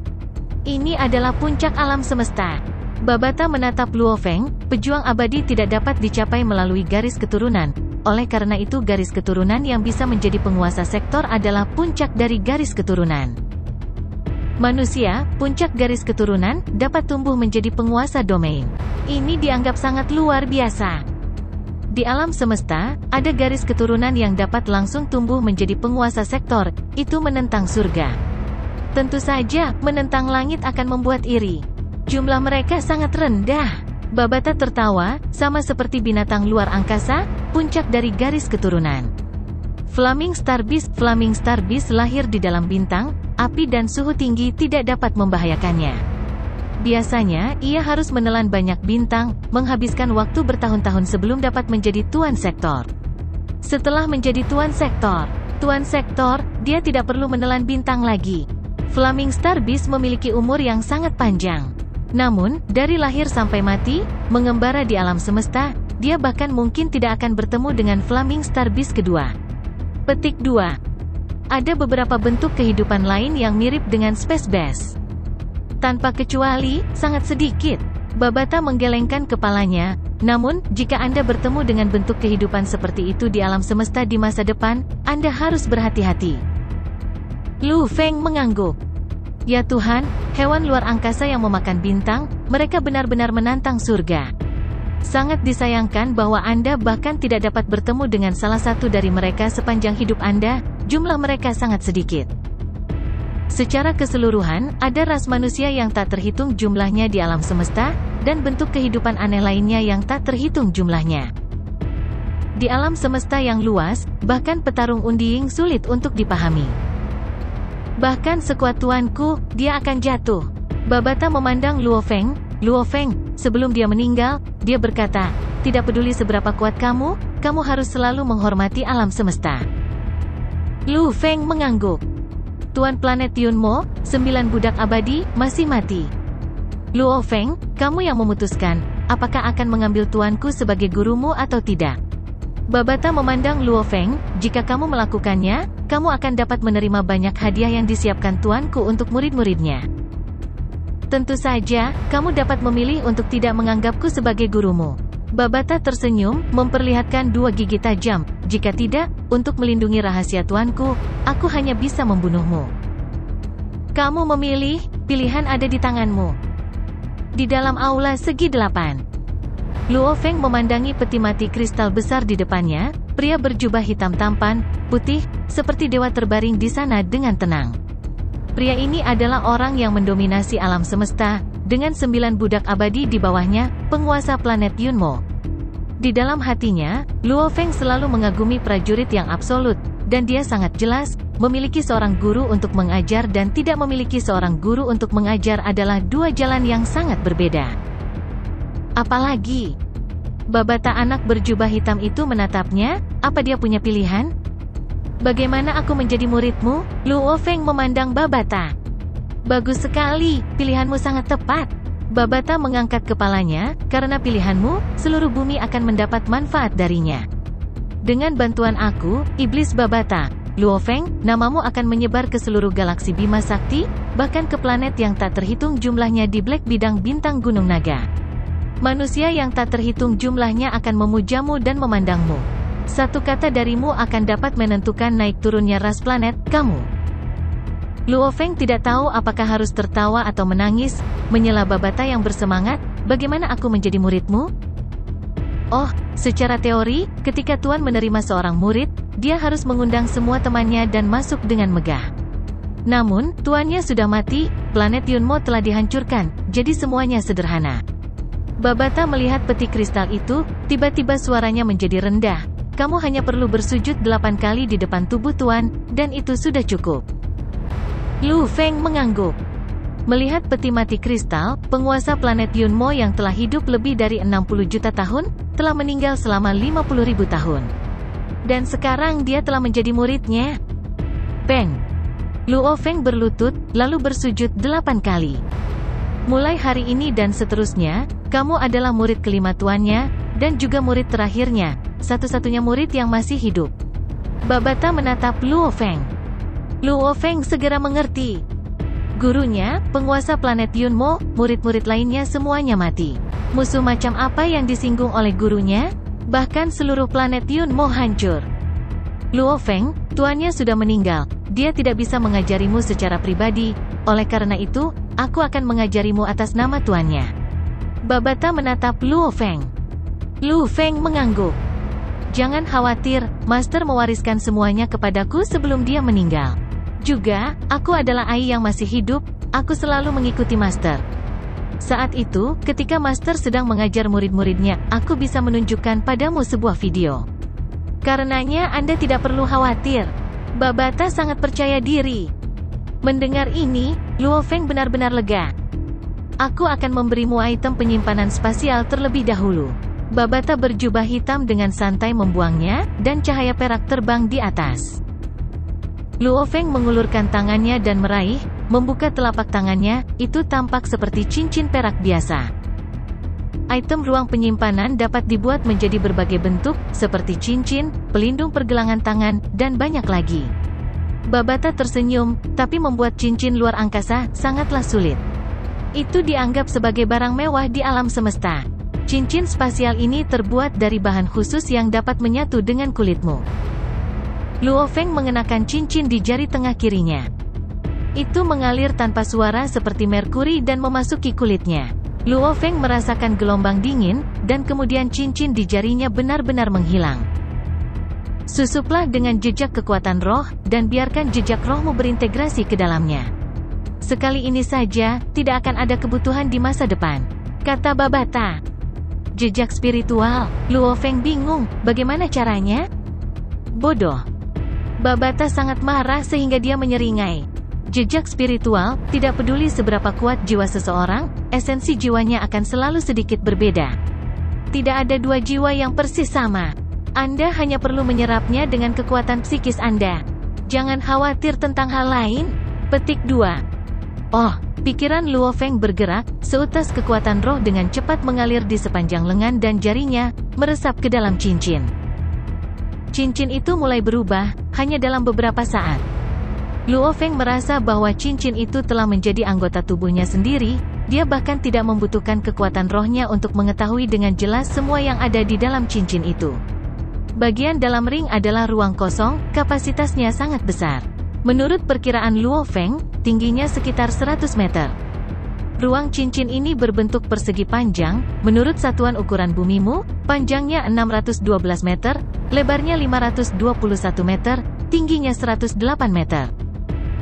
Ini adalah puncak alam semesta. Babata menatap Luo Feng, pejuang abadi tidak dapat dicapai melalui garis keturunan. Oleh karena itu garis keturunan yang bisa menjadi penguasa sektor adalah puncak dari garis keturunan. Manusia, puncak garis keturunan, dapat tumbuh menjadi penguasa domain. Ini dianggap sangat luar biasa. Di alam semesta, ada garis keturunan yang dapat langsung tumbuh menjadi penguasa sektor, itu menentang surga. Tentu saja, menentang langit akan membuat iri. Jumlah mereka sangat rendah. Babata tertawa, sama seperti binatang luar angkasa, puncak dari garis keturunan. Flaming Star Beast lahir di dalam bintang, api dan suhu tinggi tidak dapat membahayakannya. Biasanya, ia harus menelan banyak bintang, menghabiskan waktu bertahun-tahun sebelum dapat menjadi tuan sektor. Setelah menjadi tuan sektor, dia tidak perlu menelan bintang lagi. Flaming Star Beast memiliki umur yang sangat panjang. Namun, dari lahir sampai mati, mengembara di alam semesta, dia bahkan mungkin tidak akan bertemu dengan Flaming Star Beast kedua. Petik 2. Ada beberapa bentuk kehidupan lain yang mirip dengan Space Beast. Tanpa kecuali, sangat sedikit. Babata menggelengkan kepalanya. Namun, jika Anda bertemu dengan bentuk kehidupan seperti itu di alam semesta di masa depan, Anda harus berhati-hati. Lu Feng mengangguk. Ya Tuhan, hewan luar angkasa yang memakan bintang, mereka benar-benar menantang surga. Sangat disayangkan bahwa Anda bahkan tidak dapat bertemu dengan salah satu dari mereka sepanjang hidup Anda, jumlah mereka sangat sedikit. Secara keseluruhan, ada ras manusia yang tak terhitung jumlahnya di alam semesta, dan bentuk kehidupan aneh lainnya yang tak terhitung jumlahnya. Di alam semesta yang luas, bahkan petarung undiing sulit untuk dipahami. Bahkan sekuat tuanku, dia akan jatuh. Babata memandang Luo Feng, sebelum dia meninggal, dia berkata, tidak peduli seberapa kuat kamu harus selalu menghormati alam semesta. Lu Feng mengangguk. Tuan planet Yunmo, 9 budak abadi, masih mati. Luo Feng, kamu yang memutuskan, apakah akan mengambil tuanku sebagai gurumu atau tidak? Babata memandang Luo Feng, jika kamu melakukannya, kamu akan dapat menerima banyak hadiah yang disiapkan tuanku untuk murid-muridnya. Tentu saja, kamu dapat memilih untuk tidak menganggapku sebagai gurumu. Babata tersenyum, memperlihatkan 2 gigi tajam. Jika tidak, untuk melindungi rahasia tuanku, aku hanya bisa membunuhmu. Kamu memilih, pilihan ada di tanganmu. Di dalam aula segi 8. Luo Feng memandangi peti mati kristal besar di depannya, pria berjubah hitam tampan, putih, seperti dewa terbaring di sana dengan tenang. Pria ini adalah orang yang mendominasi alam semesta, dengan 9 budak abadi di bawahnya, penguasa planet Yunmo. Di dalam hatinya, Luo Feng selalu mengagumi prajurit yang absolut, dan dia sangat jelas, memiliki seorang guru untuk mengajar dan tidak memiliki seorang guru untuk mengajar adalah 2 jalan yang sangat berbeda. Apalagi, Babata anak berjubah hitam itu menatapnya, apa dia punya pilihan? Bagaimana aku menjadi muridmu? Luo Feng memandang Babata. Bagus sekali, pilihanmu sangat tepat. Babata mengangkat kepalanya, karena pilihanmu, seluruh bumi akan mendapat manfaat darinya. Dengan bantuan aku, Iblis Babata, Luo Feng, namamu akan menyebar ke seluruh galaksi Bima Sakti, bahkan ke planet yang tak terhitung jumlahnya di Black Bidang Bintang Gunung Naga. Manusia yang tak terhitung jumlahnya akan memujamu dan memandangmu. Satu kata darimu akan dapat menentukan naik turunnya ras planet, kamu. Luo Feng tidak tahu apakah harus tertawa atau menangis, menyela Babata yang bersemangat, "Bagaimana aku menjadi muridmu?" "Oh, secara teori, ketika Tuan menerima seorang murid, dia harus mengundang semua temannya dan masuk dengan megah. Namun, tuannya sudah mati, planet Yunmo telah dihancurkan, jadi semuanya sederhana." Babata melihat peti kristal itu, tiba-tiba suaranya menjadi rendah. "Kamu hanya perlu bersujud 8 kali di depan tubuh Tuan, dan itu sudah cukup." Lu Feng mengangguk. Melihat peti mati kristal, penguasa planet Yunmo yang telah hidup lebih dari 60 juta tahun, telah meninggal selama 50.000 tahun. Dan sekarang dia telah menjadi muridnya. "Peng." Luo Feng berlutut, lalu bersujud 8 kali. "Mulai hari ini dan seterusnya, kamu adalah murid kelima tuannya, dan juga murid terakhirnya, satu-satunya murid yang masih hidup." Babata menatap Luo Feng. Luo Feng segera mengerti. Gurunya, penguasa planet Yunmo, murid-murid lainnya semuanya mati. Musuh macam apa yang disinggung oleh gurunya? Bahkan seluruh planet Yunmo hancur. "Luo Feng, tuannya sudah meninggal. Dia tidak bisa mengajarimu secara pribadi, oleh karena itu, aku akan mengajarimu atas nama tuannya." Babata menatap Luo Feng. Lu Feng mengangguk. "Jangan khawatir, Master mewariskan semuanya kepadaku sebelum dia meninggal. Juga, aku adalah Ai yang masih hidup, aku selalu mengikuti Master. Saat itu, ketika Master sedang mengajar murid-muridnya, aku bisa menunjukkan padamu sebuah video. Karenanya Anda tidak perlu khawatir." Babata sangat percaya diri. Mendengar ini, Luo Feng benar-benar lega. "Aku akan memberimu item penyimpanan spasial terlebih dahulu." Babata berjubah hitam dengan santai membuangnya, dan cahaya perak terbang di atas. Luo Feng mengulurkan tangannya dan meraih, membuka telapak tangannya, itu tampak seperti cincin perak biasa. Item ruang penyimpanan dapat dibuat menjadi berbagai bentuk, seperti cincin, pelindung pergelangan tangan, dan banyak lagi. Babata tersenyum, tapi membuat cincin luar angkasa sangatlah sulit. Itu dianggap sebagai barang mewah di alam semesta. Cincin spasial ini terbuat dari bahan khusus yang dapat menyatu dengan kulitmu. Luo Feng mengenakan cincin di jari tengah kirinya. Itu mengalir tanpa suara seperti merkuri dan memasuki kulitnya. Luo Feng merasakan gelombang dingin, dan kemudian cincin di jarinya benar-benar menghilang. "Susuplah dengan jejak kekuatan roh, dan biarkan jejak rohmu berintegrasi ke dalamnya. Sekali ini saja, tidak akan ada kebutuhan di masa depan," kata Babata. "Jejak spiritual?" Luo Feng bingung, bagaimana caranya? "Bodoh." Babata sangat marah sehingga dia menyeringai. Jejak spiritual, tidak peduli seberapa kuat jiwa seseorang, esensi jiwanya akan selalu sedikit berbeda. Tidak ada dua jiwa yang persis sama. Anda hanya perlu menyerapnya dengan kekuatan psikis Anda. Jangan khawatir tentang hal lain. Petik 2. Oh, pikiran Luo Feng bergerak, seutas kekuatan roh dengan cepat mengalir di sepanjang lengan dan jarinya, meresap ke dalam cincin. Cincin itu mulai berubah, hanya dalam beberapa saat. Luo Feng merasa bahwa cincin itu telah menjadi anggota tubuhnya sendiri, dia bahkan tidak membutuhkan kekuatan rohnya untuk mengetahui dengan jelas semua yang ada di dalam cincin itu. Bagian dalam ring adalah ruang kosong, kapasitasnya sangat besar. Menurut perkiraan Luo Feng, tingginya sekitar 100 meter. Ruang cincin ini berbentuk persegi panjang, menurut satuan ukuran bumimu, panjangnya 612 meter, lebarnya 521 meter, tingginya 108 meter.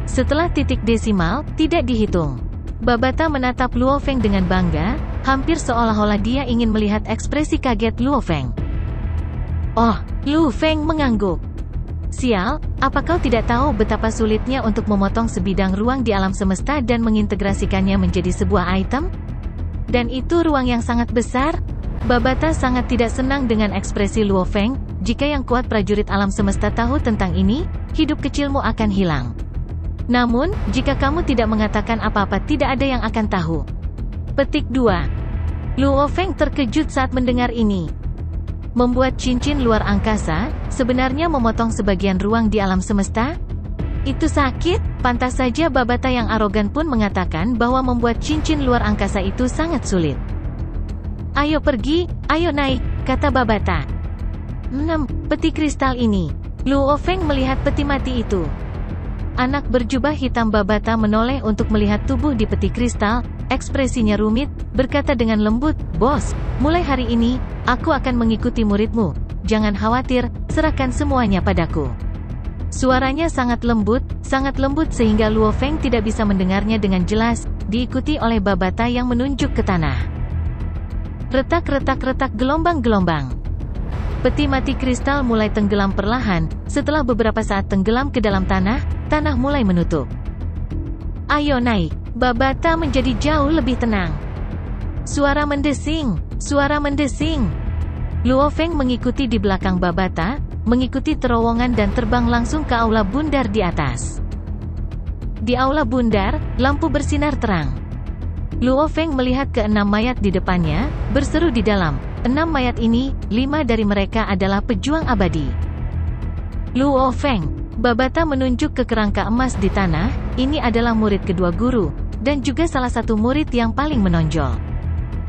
Setelah titik desimal, tidak dihitung. Babata menatap Luo Feng dengan bangga, hampir seolah-olah dia ingin melihat ekspresi kaget Luo Feng. "Oh," Luo Feng mengangguk. "Sial, apa kau tidak tahu betapa sulitnya untuk memotong sebidang ruang di alam semesta dan mengintegrasikannya menjadi sebuah item? Dan itu ruang yang sangat besar?" Babata sangat tidak senang dengan ekspresi Luo Feng. "Jika yang kuat prajurit alam semesta tahu tentang ini, hidup kecilmu akan hilang. Namun, jika kamu tidak mengatakan apa-apa tidak ada yang akan tahu." Petik 2. Luo Feng terkejut saat mendengar ini. Membuat cincin luar angkasa, sebenarnya memotong sebagian ruang di alam semesta? Itu sakit? Pantas saja Babata yang arogan pun mengatakan bahwa membuat cincin luar angkasa itu sangat sulit. "Ayo pergi, ayo naik," kata Babata. Peti kristal ini." Luo Feng melihat peti mati itu. Anak berjubah hitam Babata menoleh untuk melihat tubuh di peti kristal, ekspresinya rumit, berkata dengan lembut, "Bos, mulai hari ini, aku akan mengikuti muridmu. Jangan khawatir, serahkan semuanya padaku." Suaranya sangat lembut sehingga Luo Feng tidak bisa mendengarnya dengan jelas, diikuti oleh Babata yang menunjuk ke tanah. Retak-retak-retak gelombang-gelombang. Peti mati kristal mulai tenggelam perlahan, setelah beberapa saat tenggelam ke dalam tanah mulai menutup. "Ayo naik." Babata menjadi jauh lebih tenang. Suara mendesing. Luo Feng mengikuti di belakang Babata, mengikuti terowongan dan terbang langsung ke aula bundar di atas. Di aula bundar, lampu bersinar terang. Luo Feng melihat ke-6 mayat di depannya, berseru di dalam. 6 mayat ini, 5 dari mereka adalah pejuang abadi. Luo Feng. Babata menunjuk ke kerangka emas di tanah, ini adalah murid kedua guru, dan juga salah satu murid yang paling menonjol.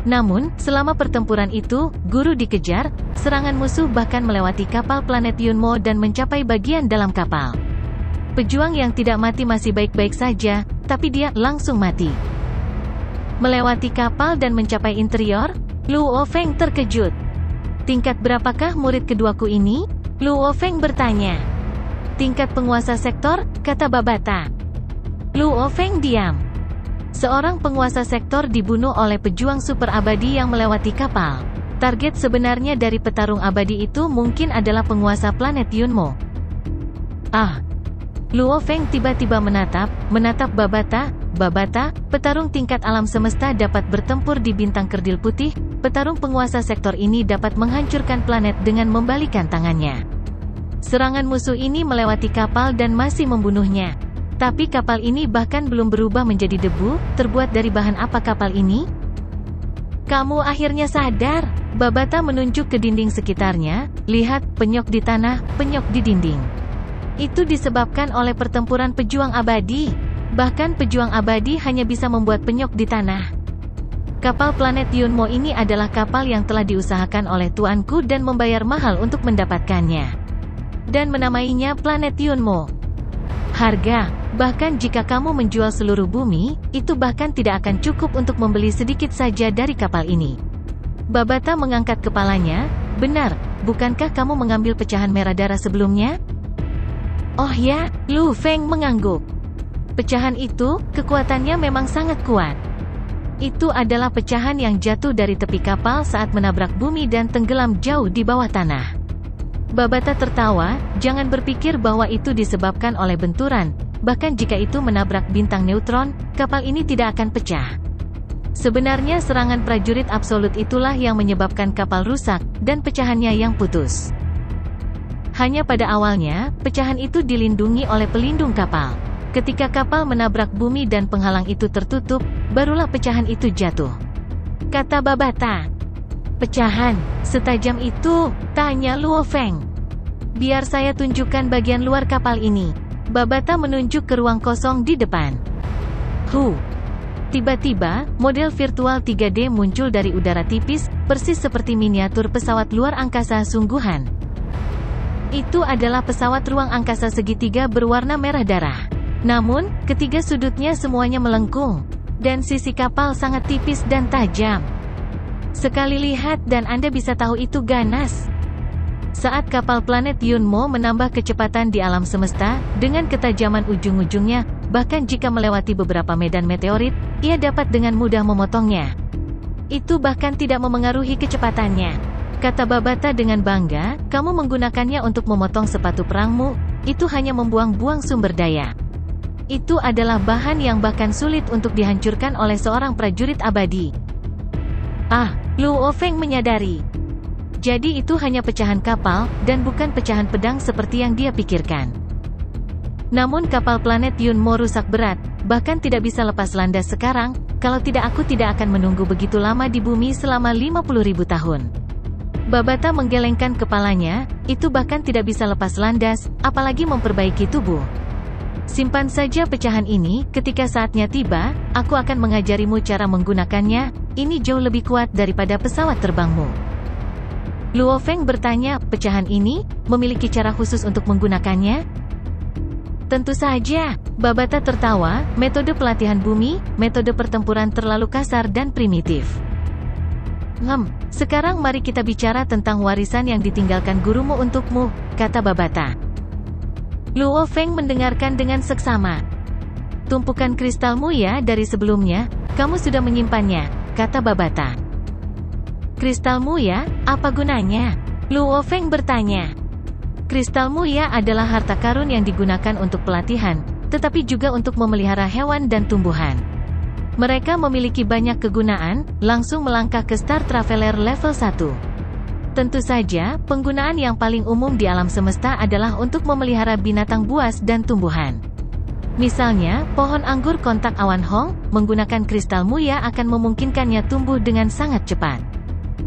Namun, selama pertempuran itu, guru dikejar, serangan musuh bahkan melewati kapal planet Yunmo dan mencapai bagian dalam kapal. Pejuang yang tidak mati masih baik-baik saja, tapi dia langsung mati. Melewati kapal dan mencapai interior, Luo Feng terkejut. "Tingkat berapakah murid keduaku ini?" Luo Feng bertanya. "Tingkat penguasa sektor," kata Babata. Luo Feng diam. Seorang penguasa sektor dibunuh oleh pejuang super abadi yang melewati kapal. Target sebenarnya dari petarung abadi itu mungkin adalah penguasa planet Yunmo. Luo Feng tiba-tiba menatap Babata. "Babata, petarung tingkat alam semesta dapat bertempur di bintang kerdil putih, petarung penguasa sektor ini dapat menghancurkan planet dengan membalikan tangannya. Serangan musuh ini melewati kapal dan masih membunuhnya. Tapi kapal ini bahkan belum berubah menjadi debu, terbuat dari bahan apa kapal ini?" "Kamu akhirnya sadar." Babata menunjuk ke dinding sekitarnya, "Lihat, penyok di tanah, penyok di dinding. Itu disebabkan oleh pertempuran pejuang abadi. Bahkan pejuang abadi hanya bisa membuat penyok di tanah. Kapal planet Yunmo ini adalah kapal yang telah diusahakan oleh tuanku dan membayar mahal untuk mendapatkannya. Dan menamainya planet Yunmo. Harga, bahkan jika kamu menjual seluruh bumi, itu bahkan tidak akan cukup untuk membeli sedikit saja dari kapal ini." Babata mengangkat kepalanya, "Benar, bukankah kamu mengambil pecahan merah darah sebelumnya?" "Oh ya," Luo Feng mengangguk. "Pecahan itu, kekuatannya memang sangat kuat. Itu adalah pecahan yang jatuh dari tepi kapal saat menabrak bumi dan tenggelam jauh di bawah tanah." Babata tertawa, "Jangan berpikir bahwa itu disebabkan oleh benturan, bahkan jika itu menabrak bintang neutron, kapal ini tidak akan pecah. Sebenarnya serangan prajurit absolut itulah yang menyebabkan kapal rusak, dan pecahannya yang putus. Hanya pada awalnya, pecahan itu dilindungi oleh pelindung kapal. Ketika kapal menabrak bumi dan penghalang itu tertutup, barulah pecahan itu jatuh," kata Babata. "Pecahan? Setajam itu?" tanya Luo Feng. "Biar saya tunjukkan bagian luar kapal ini." Babata menunjuk ke ruang kosong di depan. Tiba-tiba, model virtual 3D muncul dari udara tipis, persis seperti miniatur pesawat luar angkasa sungguhan. Itu adalah pesawat ruang angkasa segitiga berwarna merah darah. Namun, ketiga sudutnya semuanya melengkung, dan sisi kapal sangat tipis dan tajam. Sekali lihat dan Anda bisa tahu itu ganas. Saat kapal planet Yunmo menambah kecepatan di alam semesta, dengan ketajaman ujung-ujungnya, bahkan jika melewati beberapa medan meteorit, ia dapat dengan mudah memotongnya. Itu bahkan tidak memengaruhi kecepatannya, kata Babata dengan bangga. "Kamu menggunakannya untuk memotong sepatu perangmu, itu hanya membuang-buang sumber daya. Itu adalah bahan yang bahkan sulit untuk dihancurkan oleh seorang prajurit abadi." Luo Feng menyadari. Jadi itu hanya pecahan kapal, dan bukan pecahan pedang seperti yang dia pikirkan. Namun kapal planet Yunmo rusak berat, bahkan tidak bisa lepas landas sekarang, kalau tidak aku tidak akan menunggu begitu lama di bumi selama 50.000 tahun. Babata menggelengkan kepalanya, itu bahkan tidak bisa lepas landas, apalagi memperbaiki tubuh. "Simpan saja pecahan ini, ketika saatnya tiba, aku akan mengajarimu cara menggunakannya, ini jauh lebih kuat daripada pesawat terbangmu." Luo Feng bertanya, "Pecahan ini, memiliki cara khusus untuk menggunakannya?" Tentu saja, Babata tertawa, metode pelatihan bumi, metode pertempuran terlalu kasar dan primitif. Sekarang mari kita bicara tentang warisan yang ditinggalkan gurumu untukmu, kata Babata. Luo Feng mendengarkan dengan seksama. Tumpukan kristalmu ya dari sebelumnya, kamu sudah menyimpannya, kata Babata. Kristalmu ya, apa gunanya? Luo Feng bertanya. Kristalmu ya adalah harta karun yang digunakan untuk pelatihan, tetapi juga untuk memelihara hewan dan tumbuhan. Mereka memiliki banyak kegunaan, langsung melangkah ke Star Traveler level 1. Tentu saja, penggunaan yang paling umum di alam semesta adalah untuk memelihara binatang buas dan tumbuhan. Misalnya, pohon anggur kontak awan Hong, menggunakan kristal muya akan memungkinkannya tumbuh dengan sangat cepat.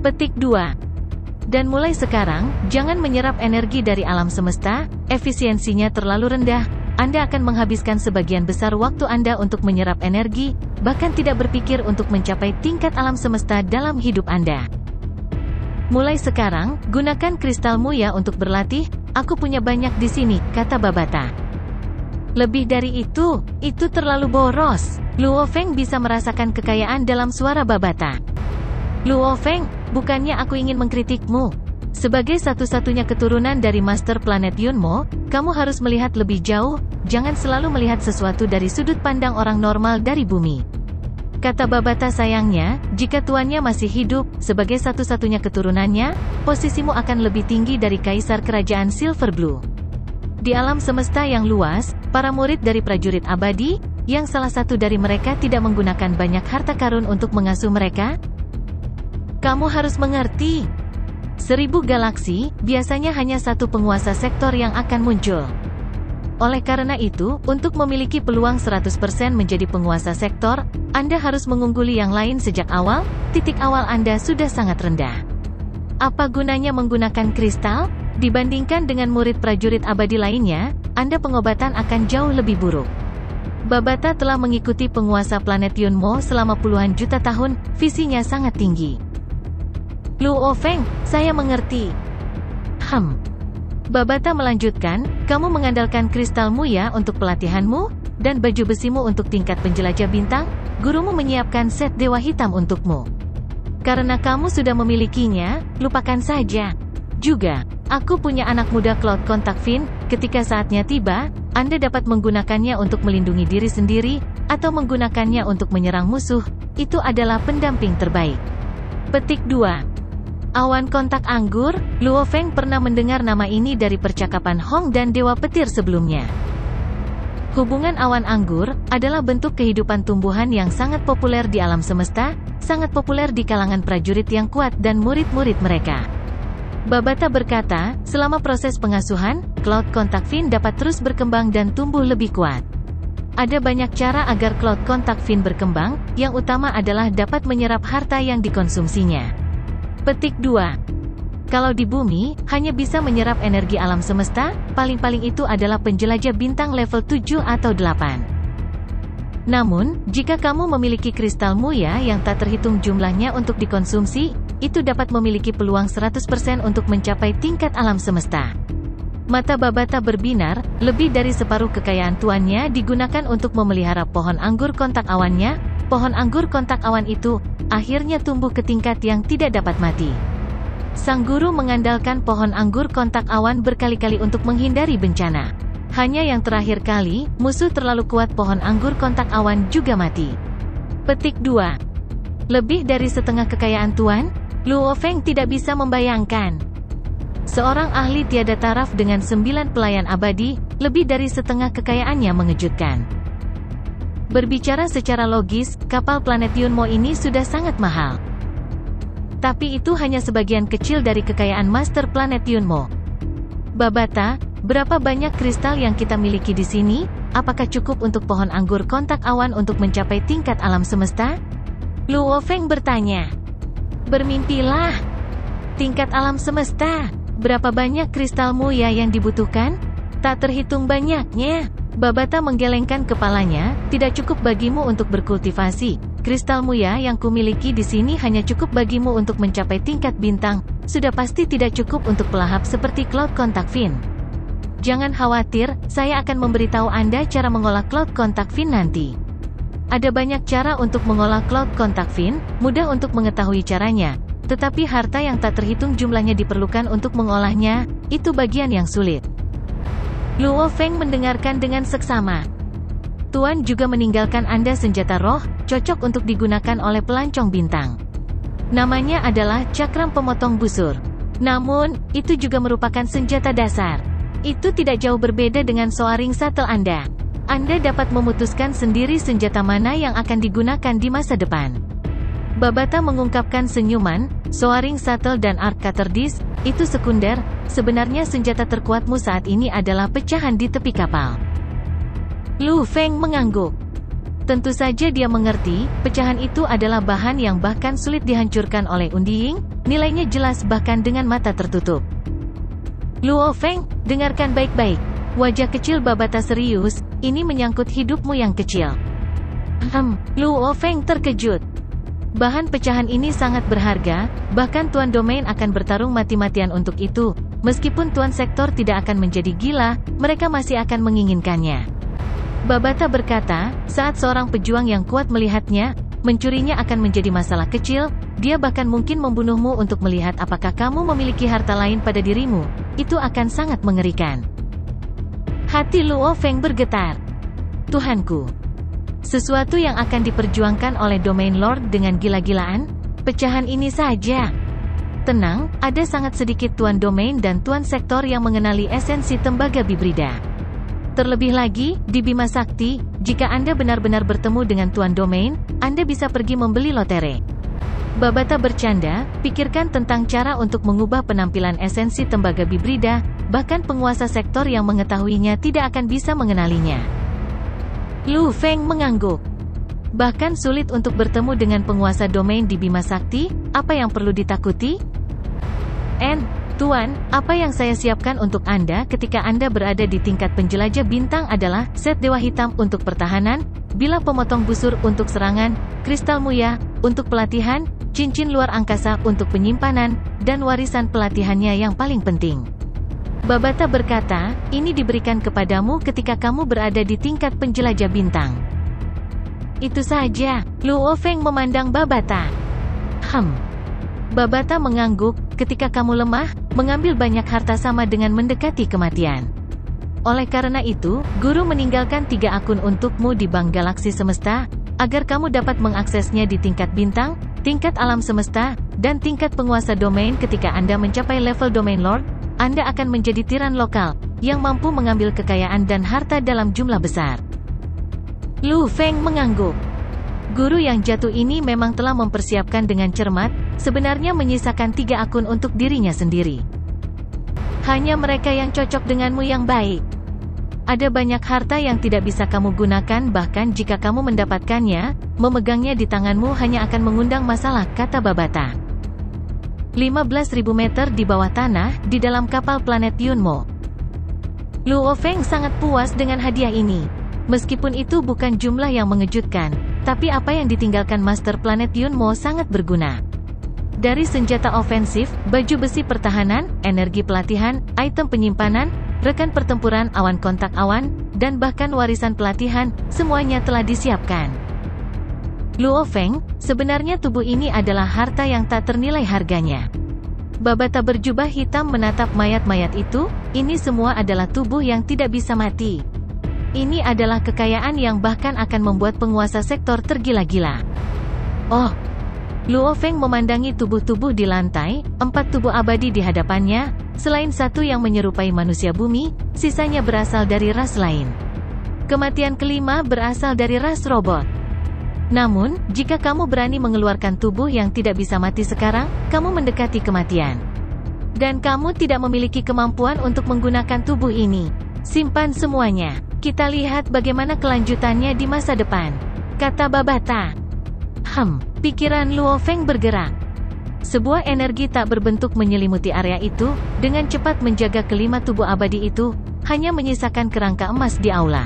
Petik 2. Dan mulai sekarang, jangan menyerap energi dari alam semesta, efisiensinya terlalu rendah, Anda akan menghabiskan sebagian besar waktu Anda untuk menyerap energi, bahkan tidak berpikir untuk mencapai tingkat alam semesta dalam hidup Anda. Mulai sekarang, gunakan kristalmu ya untuk berlatih, aku punya banyak di sini, kata Babata. Lebih dari itu terlalu boros. Luo Feng bisa merasakan kekayaan dalam suara Babata. Luo Feng, bukannya aku ingin mengkritikmu. Sebagai satu-satunya keturunan dari Master Planet Yunmo, kamu harus melihat lebih jauh, jangan selalu melihat sesuatu dari sudut pandang orang normal dari bumi. Kata Babata sayangnya, jika tuannya masih hidup, sebagai satu-satunya keturunannya, posisimu akan lebih tinggi dari Kaisar Kerajaan Silver Blue. Di alam semesta yang luas, para murid dari prajurit abadi, yang salah satu dari mereka tidak menggunakan banyak harta karun untuk mengasuh mereka, kamu harus mengerti. 1000 galaksi, biasanya hanya satu penguasa sektor yang akan muncul. Oleh karena itu, untuk memiliki peluang 100% menjadi penguasa sektor, Anda harus mengungguli yang lain sejak awal, titik awal Anda sudah sangat rendah. Apa gunanya menggunakan kristal? Dibandingkan dengan murid prajurit abadi lainnya, Anda pengobatan akan jauh lebih buruk. Babata telah mengikuti penguasa planet Yunmo selama puluhan juta tahun, visinya sangat tinggi. Luo Feng, saya mengerti. Babata melanjutkan, kamu mengandalkan kristalmu ya untuk pelatihanmu, dan baju besimu untuk tingkat penjelajah bintang, gurumu menyiapkan set dewa hitam untukmu. Karena kamu sudah memilikinya, lupakan saja. Juga, aku punya anak muda Cloud Contact Fin, ketika saatnya tiba, Anda dapat menggunakannya untuk melindungi diri sendiri, atau menggunakannya untuk menyerang musuh, itu adalah pendamping terbaik. Petik 2. Awan kontak anggur, Luo Feng pernah mendengar nama ini dari percakapan Hong dan Dewa Petir sebelumnya. Hubungan awan anggur adalah bentuk kehidupan tumbuhan yang sangat populer di alam semesta, sangat populer di kalangan prajurit yang kuat dan murid-murid mereka. Babata berkata, selama proses pengasuhan, Cloud Contact Fin dapat terus berkembang dan tumbuh lebih kuat. Ada banyak cara agar Cloud Contact Fin berkembang, yang utama adalah dapat menyerap harta yang dikonsumsinya. Petik 2. Kalau di bumi, hanya bisa menyerap energi alam semesta, paling-paling itu adalah penjelajah bintang level 7 atau 8. Namun, jika kamu memiliki kristal muya yang tak terhitung jumlahnya untuk dikonsumsi, itu dapat memiliki peluang 100% untuk mencapai tingkat alam semesta. Mata Babata berbinar, lebih dari separuh kekayaan tuannya digunakan untuk memelihara pohon anggur kontak awannya. Pohon anggur kontak awan itu, akhirnya tumbuh ke tingkat yang tidak dapat mati. Sang guru mengandalkan pohon anggur kontak awan berkali-kali untuk menghindari bencana. Hanya yang terakhir kali, musuh terlalu kuat pohon anggur kontak awan juga mati. Petik 2. Lebih dari setengah kekayaan tuan, Luo Feng tidak bisa membayangkan. Seorang ahli tiada taraf dengan 9 pelayan abadi, lebih dari setengah kekayaannya mengejutkan. Berbicara secara logis, kapal planet Yunmo ini sudah sangat mahal. Tapi itu hanya sebagian kecil dari kekayaan Master Planet Yunmo. Babata, berapa banyak kristal yang kita miliki di sini? Apakah cukup untuk pohon anggur kontak awan untuk mencapai tingkat alam semesta? Luo Feng bertanya. Bermimpilah. Tingkat alam semesta. Berapa banyak kristalmu ya yang dibutuhkan? Tak terhitung banyaknya. Babata menggelengkan kepalanya, tidak cukup bagimu untuk berkultivasi. Kristalmu ya yang kumiliki di sini hanya cukup bagimu untuk mencapai tingkat bintang, sudah pasti tidak cukup untuk pelahap seperti Cloud Contact Fin. Jangan khawatir, saya akan memberitahu Anda cara mengolah Cloud Contact Fin nanti. Ada banyak cara untuk mengolah Cloud Contact Fin, mudah untuk mengetahui caranya. Tetapi harta yang tak terhitung jumlahnya diperlukan untuk mengolahnya, itu bagian yang sulit. Luo Feng mendengarkan dengan seksama. Tuan juga meninggalkan Anda senjata roh, cocok untuk digunakan oleh pelancong bintang. Namanya adalah cakram pemotong busur. Namun, itu juga merupakan senjata dasar. Itu tidak jauh berbeda dengan soaring shuttle Anda. Anda dapat memutuskan sendiri senjata mana yang akan digunakan di masa depan. Babata mengungkapkan senyuman, soaring shuttle dan arc cutter disc, itu sekunder, sebenarnya senjata terkuatmu saat ini adalah pecahan di tepi kapal. Lu Feng mengangguk. Tentu saja dia mengerti, pecahan itu adalah bahan yang bahkan sulit dihancurkan oleh Undi Ying, nilainya jelas bahkan dengan mata tertutup. Luo Feng, dengarkan baik-baik. Wajah kecil Babata serius, ini menyangkut hidupmu yang kecil. Luo Feng terkejut. Bahan pecahan ini sangat berharga, bahkan Tuan Domain akan bertarung mati-matian untuk itu. Meskipun Tuan Sektor tidak akan menjadi gila, mereka masih akan menginginkannya. Babata berkata, saat seorang pejuang yang kuat melihatnya, mencurinya akan menjadi masalah kecil, dia bahkan mungkin membunuhmu untuk melihat apakah kamu memiliki harta lain pada dirimu, itu akan sangat mengerikan. Hati Luo Feng bergetar. Tuhanku. Sesuatu yang akan diperjuangkan oleh Domain Lord dengan gila-gilaan, pecahan ini saja. Tenang, ada sangat sedikit Tuan Domain dan Tuan Sektor yang mengenali esensi tembaga bibrida. Terlebih lagi, di Bima Sakti, jika Anda benar-benar bertemu dengan Tuan Domain, Anda bisa pergi membeli lotere. Babata bercanda, pikirkan tentang cara untuk mengubah penampilan esensi tembaga bibrida, bahkan penguasa sektor yang mengetahuinya tidak akan bisa mengenalinya. Lu Feng mengangguk. Bahkan sulit untuk bertemu dengan penguasa domain di Bima Sakti, apa yang perlu ditakuti? Tuan, apa yang saya siapkan untuk Anda ketika Anda berada di tingkat penjelajah bintang adalah set Dewa Hitam untuk pertahanan, bilah pemotong busur untuk serangan, kristal muya untuk pelatihan, cincin luar angkasa untuk penyimpanan, dan warisan pelatihannya yang paling penting. Babata berkata, ini diberikan kepadamu ketika kamu berada di tingkat penjelajah bintang. Itu saja, Luo Feng memandang Babata. Babata mengangguk, ketika kamu lemah, mengambil banyak harta sama dengan mendekati kematian. Oleh karena itu, guru meninggalkan 3 akun untukmu di bank galaksi semesta, agar kamu dapat mengaksesnya di tingkat bintang, tingkat alam semesta, dan tingkat penguasa domain. Ketika Anda mencapai level Domain Lord, Anda akan menjadi tiran lokal, yang mampu mengambil kekayaan dan harta dalam jumlah besar. Lu Feng mengangguk. Guru yang jatuh ini memang telah mempersiapkan dengan cermat, sebenarnya menyisakan 3 akun untuk dirinya sendiri. Hanya mereka yang cocok denganmu yang baik. Ada banyak harta yang tidak bisa kamu gunakan, bahkan jika kamu mendapatkannya, memegangnya di tanganmu hanya akan mengundang masalah, kata Babata. 15.000 meter di bawah tanah, di dalam kapal planet Yunmo. Luo Feng sangat puas dengan hadiah ini. Meskipun itu bukan jumlah yang mengejutkan, tapi apa yang ditinggalkan Master Planet Yunmo sangat berguna. Dari senjata ofensif, baju besi pertahanan, energi pelatihan, item penyimpanan, rekan pertempuran awan kontak awan, dan bahkan warisan pelatihan, semuanya telah disiapkan. Luo Feng, sebenarnya tubuh ini adalah harta yang tak ternilai harganya. Babata berjubah hitam menatap mayat-mayat itu, ini semua adalah tubuh yang tidak bisa mati. Ini adalah kekayaan yang bahkan akan membuat penguasa sektor tergila-gila. Oh! Luo Feng memandangi tubuh-tubuh di lantai, 4 tubuh abadi di hadapannya, selain satu yang menyerupai manusia bumi, sisanya berasal dari ras lain. Kematian kelima berasal dari ras robot. Namun, jika kamu berani mengeluarkan tubuh yang tidak bisa mati sekarang, kamu mendekati kematian. Dan kamu tidak memiliki kemampuan untuk menggunakan tubuh ini. Simpan semuanya. Kita lihat bagaimana kelanjutannya di masa depan, kata Babata. Pikiran Luo Feng bergerak. Sebuah energi tak berbentuk menyelimuti area itu, dengan cepat menjaga kelima tubuh abadi itu, hanya menyisakan kerangka emas di aula.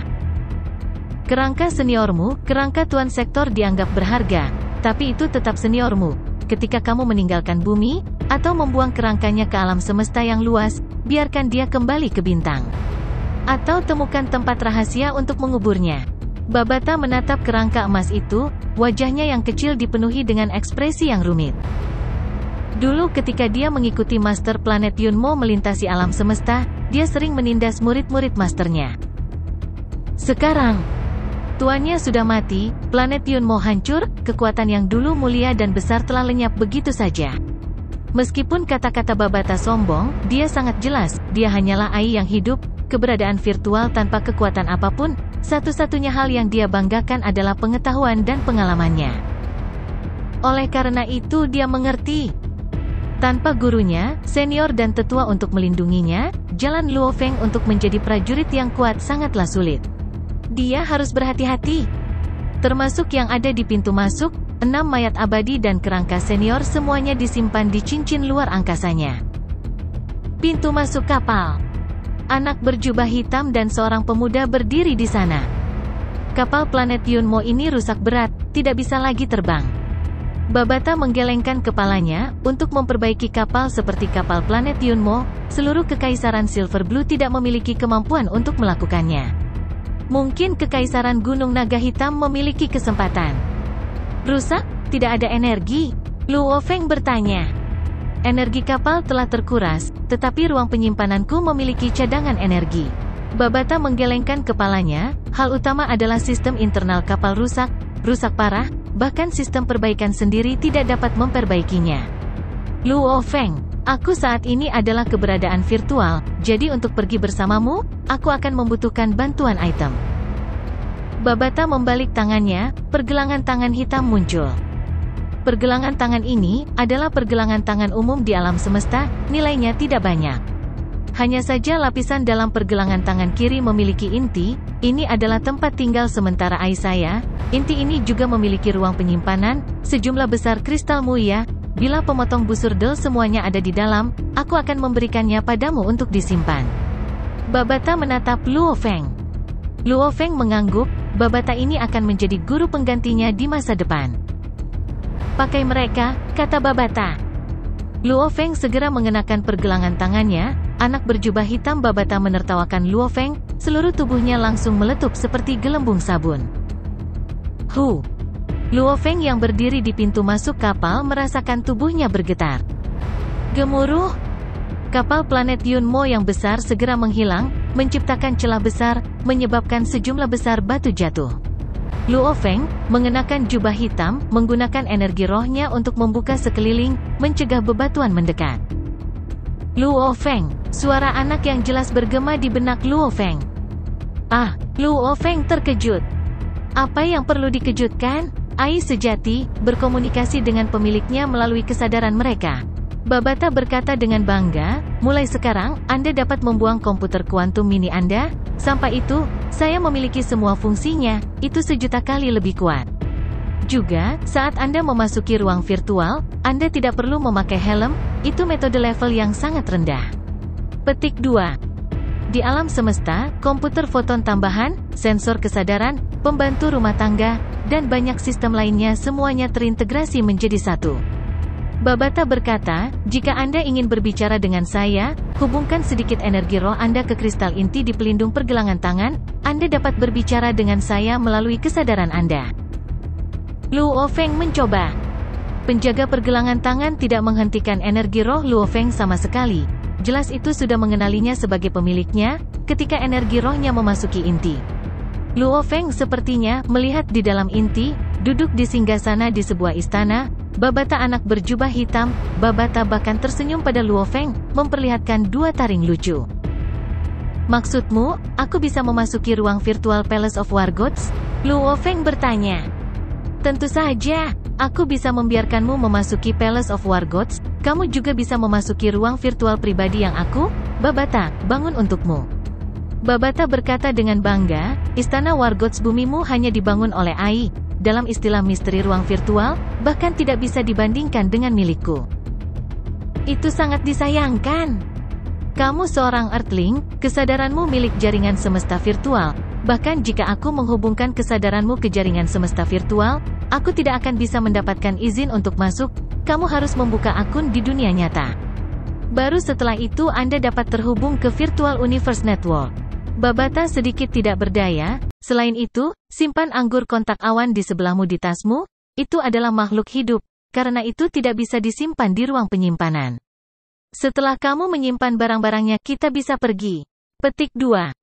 Kerangka seniormu, kerangka Tuan Sektor dianggap berharga, tapi itu tetap seniormu. Ketika kamu meninggalkan bumi, atau membuang kerangkanya ke alam semesta yang luas, biarkan dia kembali ke bintang. Atau temukan tempat rahasia untuk menguburnya. Babata menatap kerangka emas itu, wajahnya yang kecil dipenuhi dengan ekspresi yang rumit. Dulu ketika dia mengikuti Master Planet Yunmo melintasi alam semesta, dia sering menindas murid-murid masternya. Sekarang, tuannya sudah mati, planet Yunmo hancur, kekuatan yang dulu mulia dan besar telah lenyap begitu saja. Meskipun kata-kata Babata sombong, dia sangat jelas, dia hanyalah Ai yang hidup, keberadaan virtual tanpa kekuatan apapun, satu-satunya hal yang dia banggakan adalah pengetahuan dan pengalamannya. Oleh karena itu dia mengerti. Tanpa gurunya, senior dan tetua untuk melindunginya, jalan Luo Feng untuk menjadi prajurit yang kuat sangatlah sulit. Dia harus berhati-hati. Termasuk yang ada di pintu masuk, 6 mayat abadi dan kerangka senior semuanya disimpan di cincin luar angkasanya. Pintu masuk kapal. Anak berjubah hitam dan seorang pemuda berdiri di sana. Kapal planet Yunmo ini rusak berat, tidak bisa lagi terbang. Babata menggelengkan kepalanya, untuk memperbaiki kapal seperti kapal planet Yunmo, seluruh kekaisaran Silver Blue tidak memiliki kemampuan untuk melakukannya. Mungkin kekaisaran Gunung Naga Hitam memiliki kesempatan. Rusak? Tidak ada energi? Luo Feng bertanya. Energi kapal telah terkuras, tetapi ruang penyimpananku memiliki cadangan energi. Babata menggelengkan kepalanya, hal utama adalah sistem internal kapal rusak parah, bahkan sistem perbaikan sendiri tidak dapat memperbaikinya. Luo Feng, aku saat ini adalah keberadaan virtual, jadi untuk pergi bersamamu, aku akan membutuhkan bantuan item. Babata membalik tangannya, pergelangan tangan hitam muncul. Pergelangan tangan ini adalah pergelangan tangan umum di alam semesta, nilainya tidak banyak. Hanya saja lapisan dalam pergelangan tangan kiri memiliki inti, ini adalah tempat tinggal sementara Ai saya, inti ini juga memiliki ruang penyimpanan, sejumlah besar kristal mulia, bila pemotong busur del semuanya ada di dalam, aku akan memberikannya padamu untuk disimpan. Babata menatap Luo Feng. Luo Feng mengangguk, Babata ini akan menjadi guru penggantinya di masa depan. Pakai mereka, kata Babata. Luo Feng segera mengenakan pergelangan tangannya, anak berjubah hitam Babata menertawakan Luo Feng, seluruh tubuhnya langsung meletup seperti gelembung sabun. Luo Feng yang berdiri di pintu masuk kapal merasakan tubuhnya bergetar. Gemuruh. Kapal planet Yunmo yang besar segera menghilang, menciptakan celah besar, menyebabkan sejumlah besar batu jatuh. Luo Feng, mengenakan jubah hitam, menggunakan energi rohnya untuk membuka sekeliling, mencegah bebatuan mendekat. Luo Feng, suara anak yang jelas bergema di benak Luo Feng. Luo Feng terkejut. Apa yang perlu dikejutkan? Ai sejati, berkomunikasi dengan pemiliknya melalui kesadaran mereka. Babata berkata dengan bangga, mulai sekarang, Anda dapat membuang komputer kuantum mini Anda, sampai itu, saya memiliki semua fungsinya, itu 1.000.000 kali lebih kuat. Juga, saat Anda memasuki ruang virtual, Anda tidak perlu memakai helm, itu metode level yang sangat rendah. Petik 2. Di alam semesta, komputer foton tambahan, sensor kesadaran, pembantu rumah tangga, dan banyak sistem lainnya semuanya terintegrasi menjadi satu. Babata berkata, jika Anda ingin berbicara dengan saya, hubungkan sedikit energi roh Anda ke kristal inti di pelindung pergelangan tangan, Anda dapat berbicara dengan saya melalui kesadaran Anda. Luo Feng mencoba. Penjaga pergelangan tangan tidak menghentikan energi roh Luo Feng sama sekali. Jelas itu sudah mengenalinya sebagai pemiliknya, ketika energi rohnya memasuki inti. Luo Feng sepertinya melihat di dalam inti, duduk di singgasana di sebuah istana, Babata anak berjubah hitam, Babata bahkan tersenyum pada Luo Feng, memperlihatkan 2 taring lucu. Maksudmu, aku bisa memasuki ruang virtual Palace of War Gods? Luo Feng bertanya. Tentu saja, aku bisa membiarkanmu memasuki Palace of War Gods, kamu juga bisa memasuki ruang virtual pribadi yang aku, Babata, bangun untukmu. Babata berkata dengan bangga, istana War Gods bumimu hanya dibangun oleh Ai. Dalam istilah misteri ruang virtual, bahkan tidak bisa dibandingkan dengan milikku. Itu sangat disayangkan. Kamu seorang Earthling, kesadaranmu milik jaringan semesta virtual. Bahkan jika aku menghubungkan kesadaranmu ke jaringan semesta virtual, aku tidak akan bisa mendapatkan izin untuk masuk, kamu harus membuka akun di dunia nyata. Baru setelah itu Anda dapat terhubung ke Virtual Universe Network. Babata sedikit tidak berdaya. Selain itu, simpan anggur kontak awan di sebelahmu di tasmu. Itu adalah makhluk hidup, karena itu tidak bisa disimpan di ruang penyimpanan. Setelah kamu menyimpan barang-barangnya, kita bisa pergi. Petik 2.